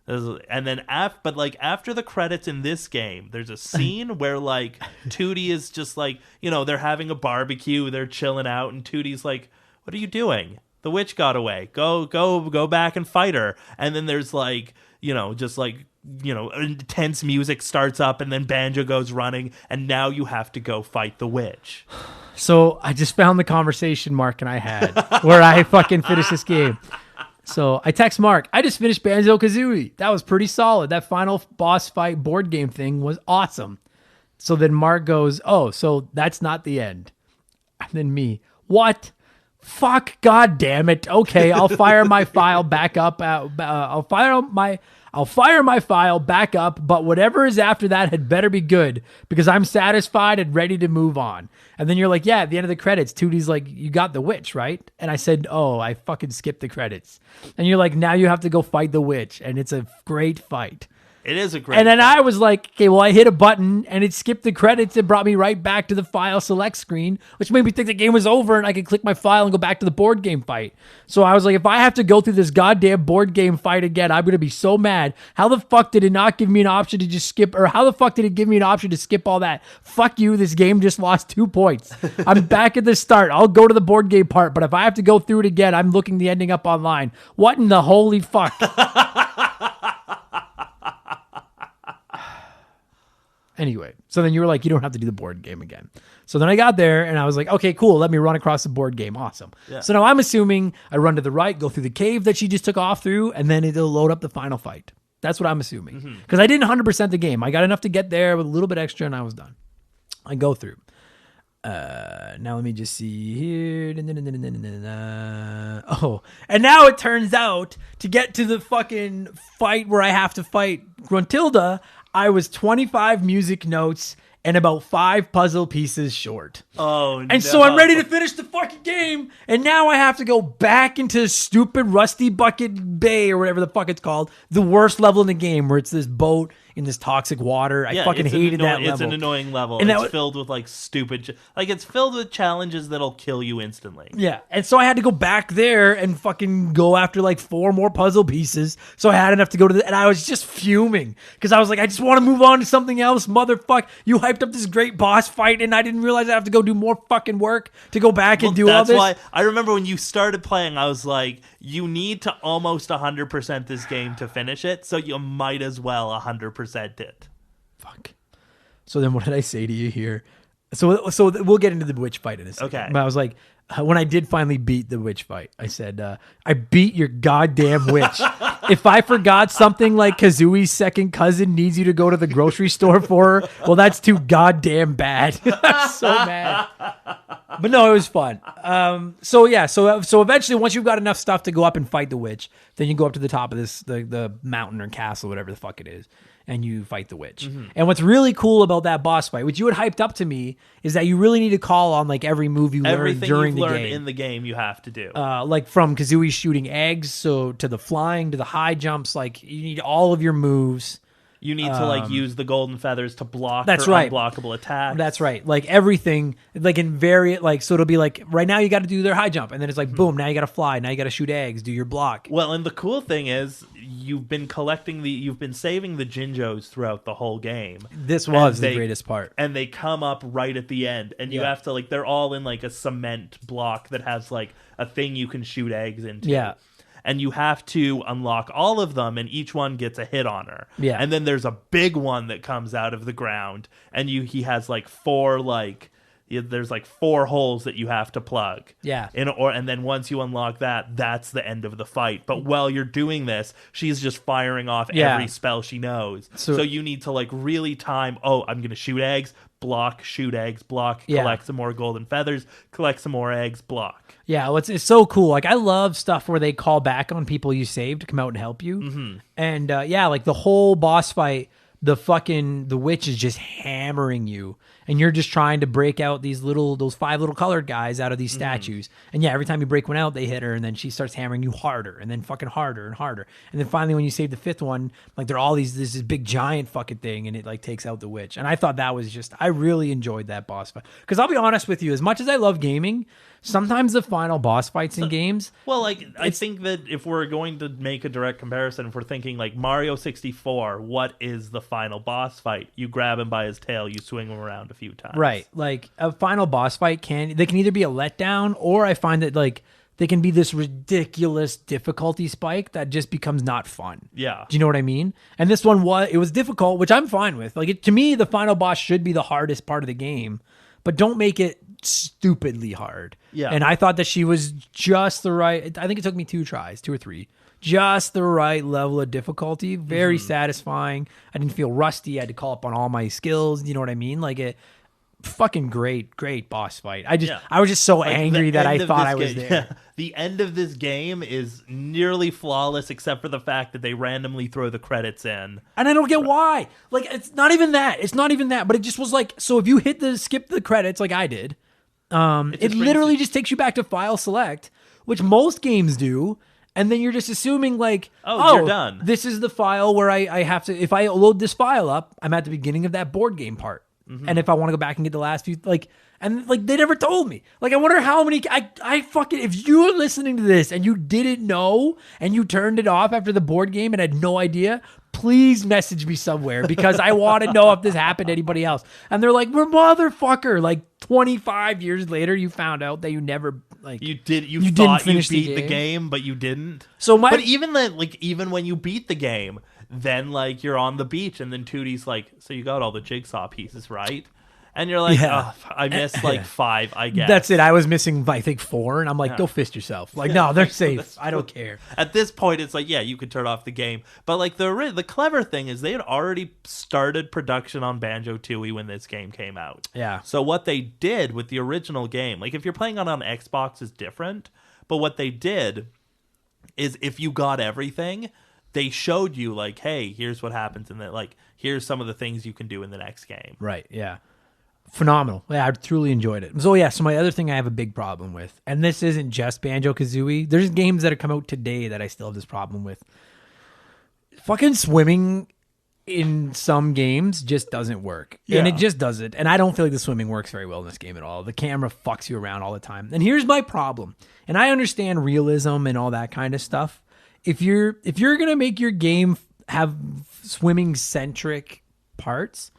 And then after the credits in this game, there's a scene where like Tootie is just like, they're having a barbecue, they're chilling out, and Tootie's like, what are you doing? The witch got away. Go back and fight her. And then there's like, just like, intense music starts up, and then Banjo goes running, and now you have to go fight the witch. So I just found the conversation Mark and I had where I fucking finished this game. So I text Mark, I just finished Banjo-Kazooie. That was pretty solid. That final boss fight board game thing was awesome. So then Mark goes, oh, so that's not the end. And then me, what? Fuck, god damn it. Okay, I'll fire my file back up. I'll fire my file back up, but whatever is after that had better be good because I'm satisfied and ready to move on. And then you're like, yeah, at the end of the credits, Tootie's like, you got the witch, right? And I said, oh, I fucking skipped the credits. And you're like, now you have to go fight the witch. And it's a great fight. It is a great And then fight. I was like, okay, well, I hit a button and it skipped the credits. It brought me right back to the file select screen, which made me think the game was over and I could click my file and go back to the board game fight. So I was like, if I have to go through this goddamn board game fight again, I'm going to be so mad. How the fuck did it not give me an option to just skip, or how the fuck did it give me an option to skip all that? Fuck you, this game just lost 2 points. I'm back at the start. I'll go to the board game part, but if I have to go through it again, I'm looking the ending up online. What in the holy fuck? Anyway, so then you were like, you don't have to do the board game again. So then I got there and I was like, okay, cool. Let me run across the board game. Awesome. Yeah. So now I'm assuming I run to the right, go through the cave that she just took off through, and then it'll load up the final fight. That's what I'm assuming. Because I didn't 100% the game. I got enough to get there with a little bit extra and I was done. I go through. Now let me just see here. Oh, and now it turns out to get to the fucking fight where I have to fight Gruntilda, I was 25 music notes and about 5 puzzle pieces short. Oh, no. And so I'm ready to finish the fucking game, and now I have to go back into stupid Rusty Bucket Bay or whatever the fuck it's called, the worst level in the game where it's this boat in this toxic water. I fucking hated that level. It's an annoying level. And it's filled with like stupid, it's filled with challenges that'll kill you instantly. Yeah, and so I had to go back there and fucking go after like 4 more puzzle pieces. So I had enough to go to and I was just fuming because I was like, I just want to move on to something else, motherfuck. You hyped up this great boss fight and I didn't realize I have to go do more fucking work to go back and do all this. That's why I remember when you started playing, I was like, you need to almost 100% this game to finish it, so you might as well 100% it. Fuck. So then what did I say to you here? So we'll get into the witch fight in a second. Okay. But I was like, when I did finally beat the witch fight, I said, I beat your goddamn witch. If I forgot something like Kazooie's second cousin needs you to go to the grocery store for her, well, that's too goddamn bad. I'm so mad. But no, it was fun. So eventually, once you've got enough stuff to go up and fight the witch, then you go up to the top of the mountain or castle, whatever the fuck it is, and you fight the witch. Mm-hmm. And what's really cool about that boss fight, which you had hyped up to me, is that you really need to call on like every move you learn during the game. Everything in the game you have to do. Like from Kazooie shooting eggs, so to the flying, to the high jumps, like you need all of your moves You need to like use the golden feathers to block That's her right. unblockable attacks. That's right. Like everything, like in so it'll be like right now you got to do their high jump, and then it's like boom, now you got to fly, now you got to shoot eggs, do your block. Well, and the cool thing is you've been saving the Jinjos throughout the whole game. This was the greatest part. And they come up right at the end, and you have to like they're all in like a cement block that has like a thing you can shoot eggs into. Yeah. And you have to unlock all of them, and each one gets a hit on her. Yeah. And then there's a big one that comes out of the ground, and he has like there's like 4 holes that you have to plug. Yeah. And then once you unlock that, that's the end of the fight. But while you're doing this, she's just firing off every spell she knows. So you need to like really time, I'm going to shoot eggs, block, shoot eggs, block, collect some more golden feathers, collect some more eggs, block. Yeah, well, it's so cool. Like, I love stuff where they call back on people you saved to come out and help you. Mm-hmm. And like the whole boss fight, the witch is just hammering you, and you're just trying to break out those 5 little colored guys out of these statues. And every time you break one out, they hit her, and then she starts hammering you harder, and then fucking harder and harder. And then finally, when you save the 5th one, like they're all this big giant fucking thing, and it like takes out the witch. And I thought that was I really enjoyed that boss fight. Because I'll be honest with you, as much as I love gaming, sometimes the final boss fights in games. Well, like I think that if we're going to make a direct comparison, if we're thinking like Mario 64, what is the final boss fight? You grab him by his tail, you swing him around a few times. Right. Like a final boss fight can either be a letdown, or I find that like they can be this ridiculous difficulty spike that just becomes not fun. Yeah. Do you know what I mean? And this one was difficult, which I'm fine with. Like to me, the final boss should be the hardest part of the game, but don't make it stupidly hard. Yeah. And I thought that she was just the right, I think it took me 2 or 3, just the right level of difficulty. Very satisfying. I didn't feel rusty. I had to call up on all my skills. You know what I mean? Like it, fucking great boss fight. I was just so like angry that I thought I was there. Yeah. The end of this game is nearly flawless, except for the fact that they randomly throw the credits in. And I don't get why. Like, it's not even that. But it just was like, so if you skip the credits like I did, it literally just takes you back to file select, which most games do. And then you're just assuming like, you're done. This is the file where I have to, if I load this file up, I'm at the beginning of that board game part. Mm-hmm. And if I want to go back and get the last few, they never told me. Like, I wonder how many, I fucking, if you were listening to this and you didn't know and you turned it off after the board game and had no idea, please message me somewhere, because I want to know if this happened to anybody else. And they're like, we're motherfucker. Like 25 years later, you found out that you never, like, you thought you beat the game, but you didn't. But even then, like, even when you beat the game, then like you're on the beach, and then Tootie's like, so you got all the jigsaw pieces, right? And you're like, I missed like 5, I guess. That's it. I was missing, I think, 4, and I'm like, go fist yourself. Like, no, they're safe. I don't care. At this point, it's like, you could turn off the game. But like the clever thing is they had already started production on Banjo-Tooie when this game came out. Yeah. So what they did with the original game, like if you're playing on Xbox is different, but what they did is if you got everything, they showed you like, hey, here's what happens, and then like, here's some of the things you can do in the next game. Right, yeah. Phenomenal. Yeah, I truly enjoyed it. So my other thing I have a big problem with, and this isn't just Banjo-Kazooie. There's games that have come out today that I still have this problem with. Fucking swimming in some games just doesn't work. Yeah. And it just doesn't. And I don't feel like the swimming works very well in this game at all. The camera fucks you around all the time. And here's my problem. And I understand realism and all that kind of stuff. If you're going to make your game have swimming centric parts,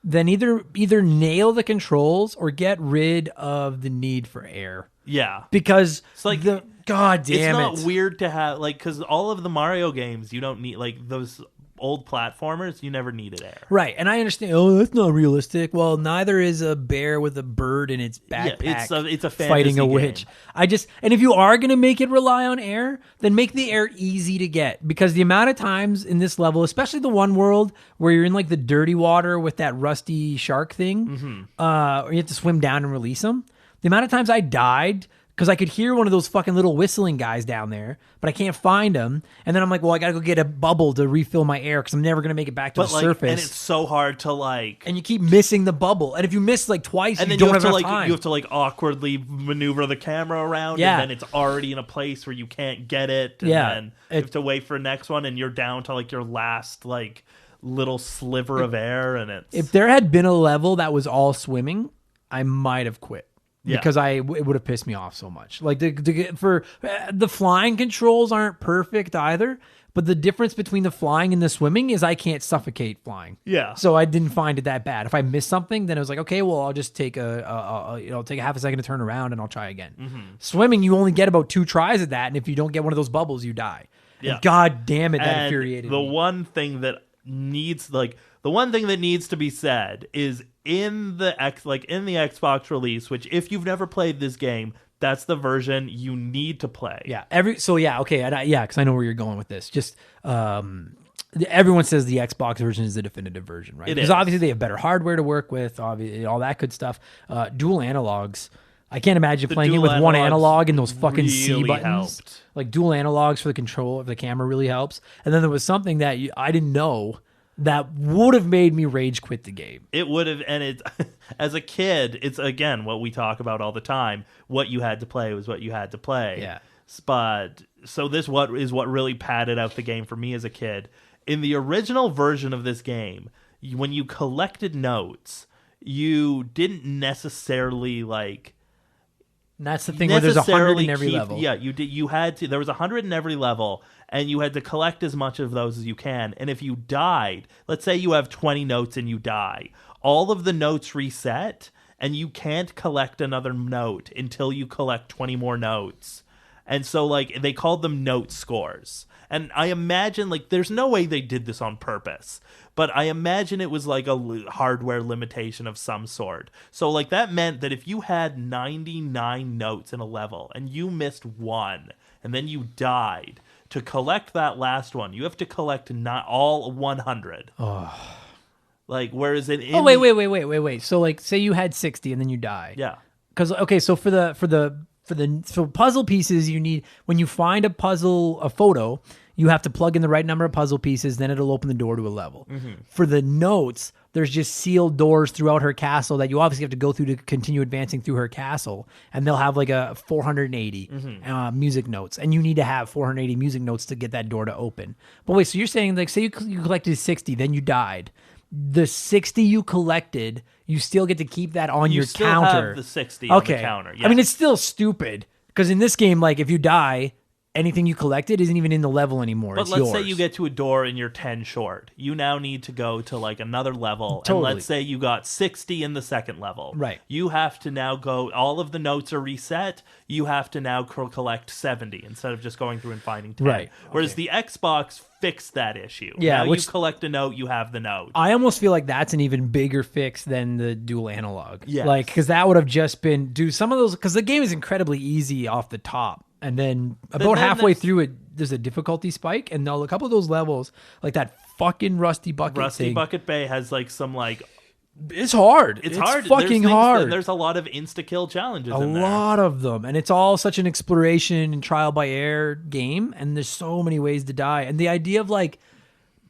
then either nail the controls or get rid of the need for air. Yeah. Because it's like God damn it. It's not weird to have, like, because all of the Mario games, you don't need, like, those old platformers, you never needed air. Right. And I understand, that's not realistic. Well, neither is a bear with a bird in its backpack. Yeah, it's a fantasy fighting a witch. Game. And if you are going to make it rely on air, then make the air easy to get. Because the amount of times in this level, especially the one world where you're in like the dirty water with that rusty shark thing, or you have to swim down and release them. The amount of times I died because I could hear one of those fucking little whistling guys down there, but I can't find them. And then I'm like, well, I got to go get a bubble to refill my air because I'm never going to make it back to the surface. And it's so hard to like... And you keep missing the bubble. And if you miss like twice, and you then don't have enough to time. You have to like awkwardly maneuver the camera around, and then it's already in a place where you can't get it. And then you have to wait for the next one, and you're down to like your last like little sliver of air, and it's If there had been a level that was all swimming, I might have quit. Yeah. Because it would have pissed me off so much. Like the flying controls aren't perfect either, but the difference between the flying and the swimming is I can't suffocate flying. Yeah. So I didn't find it that bad. If I missed something, then I was like, okay, well, I'll just take take a half a second to turn around and I'll try again. Swimming, you only get about 2 tries at that, and if you don't get one of those bubbles, you die. Yeah. And God damn it, that and infuriated the me. one thing that needs to be said is in the Xbox release, which if you've never played this game, that's the version you need to play. Yeah. Because I know where you're going with this. Just everyone says the Xbox version is the definitive version, right? It Because is. obviously they have better hardware to work with, obviously all that good stuff. Dual analogs. I can't imagine playing it dual with one analogs analog and those fucking C really buttons. helped. Like dual analogs for the control of the camera really helps. And then there was something that I didn't know that would have made me rage quit the game. It would have, and it as a kid, it's again what we talk about all the time. What you had to play was what you had to play. Yeah. But so this what really padded out the game for me as a kid. In the original version of this game, when you collected notes, you didn't necessarily like. And that's the thing where there's 100 in every keep- level. Yeah, you did. You had to. There was 100 in every level, and you had to collect as much of those as you can. And if you died, let's say you have 20 notes and you die, all of the notes reset, and you can't collect another note until you collect 20 more notes. And so, like, they called them note scores. And I imagine, like, there's no way they did this on purpose, but I imagine it was like a hardware limitation of some sort. So, like, that meant that if you had 99 notes in a level and you missed one and then you died, to collect that last one, you have to collect not all 100. Oh. Like, whereas in Wait. So, like, say you had 60 and then you die. Yeah. Because so for puzzle pieces, you need, when you find a photo, you have to plug in the right number of puzzle pieces, then it'll open the door to a level. Mm-hmm. For the notes, there's just sealed doors throughout her castle that you obviously have to go through to continue advancing through her castle, and they'll have like a 480 music notes, and you need to have 480 music notes to get that door to open. But wait, so you're saying, like, say you collected 60, then you died. The 60 you collected, you still get to keep that on your still counter. have the 60 on the counter. I mean, yes. it's still stupid because in this game, like, if you die, anything you collected isn't even in the level anymore. But it's let's yours. say you get to a door and you're 10 short. You now need to go to like another level. Totally. And let's say you got 60 in the second level. Right. You have to now go, all of the notes are reset. You have to now collect 70 instead of just going through and finding 10. Right. Whereas the Xbox fixed that issue. Yeah, Now which- you collect a note, you have the note. I almost feel like that's an even bigger fix than the dual analog. Yes. Like, because that would have just been some of those, because the game is incredibly easy off the top. And then about then halfway there's- through it, there's a difficulty spike. And a couple of those levels, like that fucking Rusty Bucket Rusty thing, Bucket Bay has like some like, it's hard. it's hard. fucking There's hard. There's a lot of insta-kill challenges A in there. lot of them, and it's all such an exploration and trial by error game, and there's so many ways to die. And the idea of like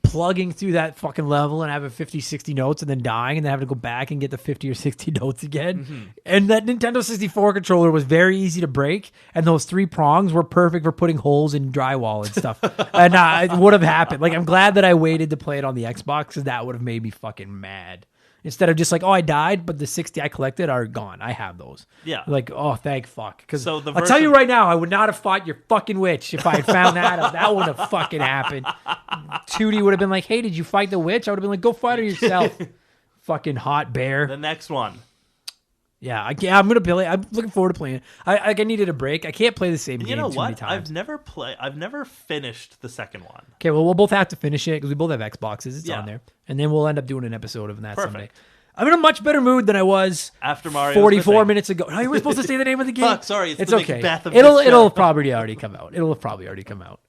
plugging through that fucking level and having 50, 60 notes and then dying and then having to go back and get the 50 or 60 notes again. And that Nintendo 64 controller was very easy to break, and those 3 prongs were perfect for putting holes in drywall and stuff. And it would have happened. Like, I'm glad that I waited to play it on the Xbox, because that would have made me fucking mad. Instead of just like, oh, I died, but the 60 I collected are gone. I have those. Yeah. Like, oh, thank fuck. Because So the I'll tell you version- right now, I would not have fought your fucking witch if I had found that out. That wouldn't have fucking happened. Tootie would have been like, hey, did you fight the witch? I would have been like, go fight her yourself. Fucking hot bear. The next one. Yeah, I'm gonna play it. I'm looking forward to playing it. I needed a break. I can't play the same game You know too many what? times. I've never finished the second one. Okay, well, we'll both have to finish it because we both have Xboxes. It's Yeah. on there. And then we'll end up doing an episode of that Perfect. someday. I'm in a much better mood than I was After Mario's 44 missing. minutes ago. No, you were supposed to say the name of the game. Fuck, sorry, it's the okay. Macbeth of it'll this show. it'll probably already come out. It'll probably already come out.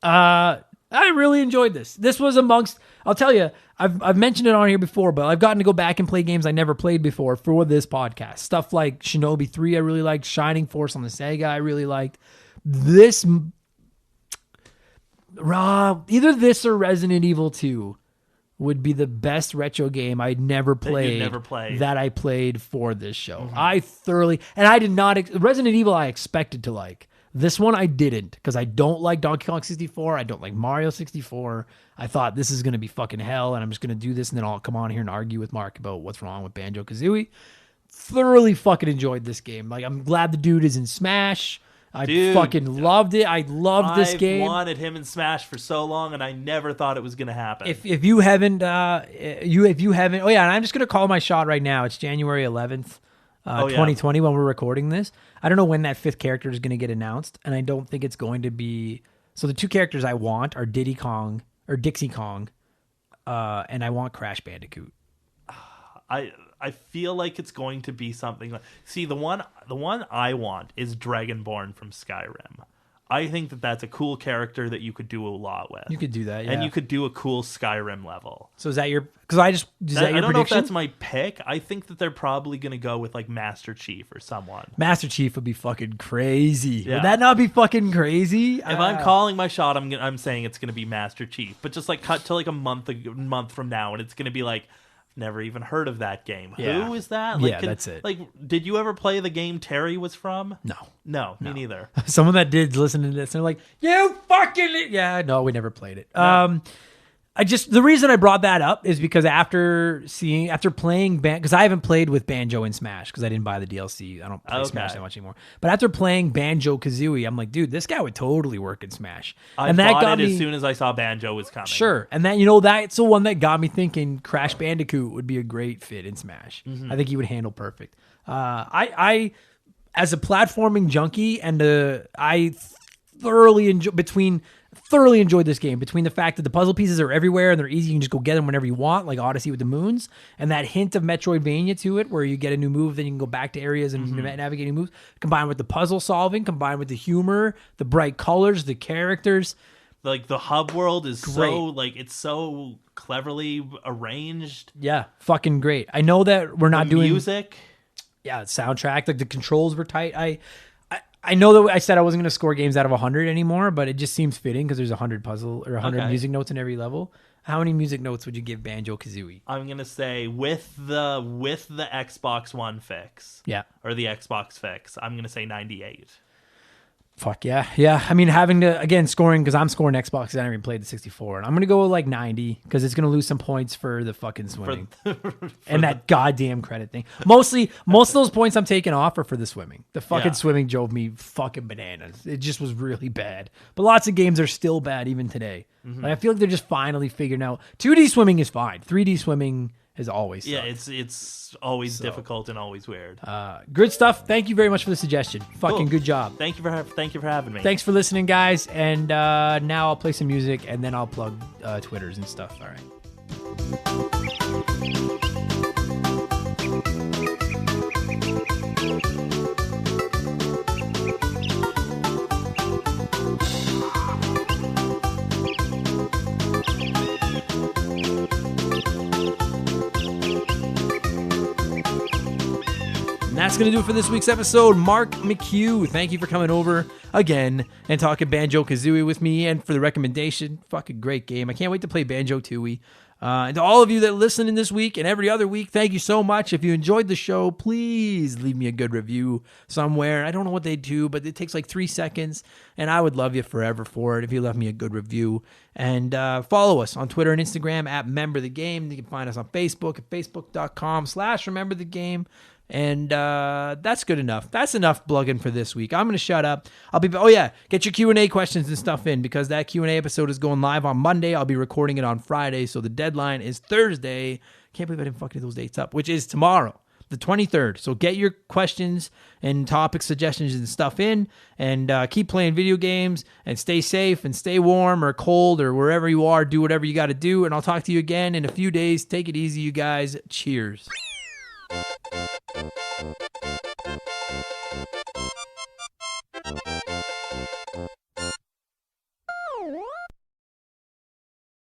I really enjoyed this. This was amongst. I'll tell you, I've mentioned it on here before, but I've gotten to go back and play games I never played before for this podcast. Stuff like Shinobi 3, I really liked. Shining Force on the Sega, I really liked. This, either this or Resident Evil 2 would be the best retro game I'd never played, never played. that I played for this show. I thoroughly, and I did not, Resident Evil I expected to like. This one I didn't because I don't like Donkey Kong 64. I don't like Mario 64. I thought this is going to be fucking hell, and I'm just going to do this, and then I'll come on here and argue with Mark about what's wrong with Banjo-Kazooie. Thoroughly fucking enjoyed this game. Like, I'm glad the dude is in Smash. I fucking loved it. I loved this game. I've wanted him in Smash for so long, and I never thought it was going to happen. If you haven't, oh yeah, and I'm just going to call my shot right now. It's January 11th, 2020 when we're recording this. I don't know when that 5th character is going to get announced, and I don't think it's going to be. So the 2 characters I want are Diddy Kong or Dixie Kong, and I want Crash Bandicoot. I feel like it's going to be something like. See, the one I want is Dragonborn from Skyrim. I think that's a cool character that you could do a lot with. You could do that, yeah. And you could do a cool Skyrim level. So is that your? Because I don't know if that's my pick. I think that they're probably going to go with like Master Chief or someone. Master Chief would be fucking crazy. Yeah. Would that not be fucking crazy? If I'm calling my shot, I'm saying it's going to be Master Chief. But just like cut to like a month from now, and it's going to be like. Never even heard of that game. Yeah. Who is that? Like, that's it. Like, did you ever play the game Terry was from? No, me neither. Someone that did listen to this, they're like, "You fucking yeah." No, we never played it. No. The reason I brought that up is because after playing because I haven't played with Banjo and Smash because I didn't buy the DLC. I don't play Smash that much anymore. But after playing Banjo-Kazooie, I'm like, dude, this guy would totally work in Smash. I bought it as soon as I saw Banjo was coming. Sure, and then that's the one that got me thinking Crash Bandicoot would be a great fit in Smash. I think he would handle perfect. I as a platforming junkie, and I thoroughly enjoyed this game between the fact that the puzzle pieces are everywhere and they're easy. You can just go get them whenever you want, like Odyssey with the moons, and that hint of Metroidvania to it where you get a new move, then you can go back to areas and navigate new moves, combined with the puzzle solving, combined with the humor, the bright colors, the characters. Like the hub world is it's so cleverly arranged. Yeah, fucking great. I know that we're not doing music. Yeah, soundtrack, like the controls were tight. I know that I said I wasn't going to score games out of 100 anymore, but it just seems fitting because there's 100 puzzle or 100 music notes in every level. How many music notes would you give Banjo-Kazooie? I'm going to say with the Xbox One fix. Yeah. Or the Xbox fix, I'm going to say 98. Fuck yeah. Yeah. I mean, having to, again, scoring, because I'm scoring Xbox because I never even played the 64. And I'm going to go with like 90 because it's going to lose some points for the fucking swimming. And that goddamn credit thing. Most of those points I'm taking off are for the swimming. The fucking swimming drove me fucking bananas. It just was really bad. But lots of games are still bad even today. Like, I feel like they're just finally figuring out 2D swimming is fine. 3D swimming is always sucked. Yeah, it's always difficult and always weird. Good stuff. Thank you very much for the suggestion. Fucking good job. Thank you for having me. Thanks for listening, guys. And now I'll play some music and then I'll plug Twitters and stuff. All right. That's going to do it for this week's episode. Mark McCue, thank you for coming over again and talking Banjo-Kazooie with me and for the recommendation. Fucking great game. I can't wait to play Banjo-Tooie. And to all of you that listen in this week and every other week, thank you so much. If you enjoyed the show, please leave me a good review somewhere. I don't know what they do, but it takes like 3 seconds, and I would love you forever for it if you left me a good review. And follow us on Twitter and Instagram at @MemberTheGame. You can find us on Facebook at facebook.com/RememberTheGame. And that's good enough. That's enough plugging for this week. I'm going to shut up. Get your Q&A questions and stuff in because that Q&A episode is going live on Monday. I'll be recording it on Friday, so the deadline is Thursday. Can't believe I didn't fucking get those dates up, which is tomorrow, the 23rd. So get your questions and topic suggestions and stuff in, and keep playing video games, and stay safe, and stay warm or cold or wherever you are. Do whatever you got to do, and I'll talk to you again in a few days. Take it easy, you guys. Cheers.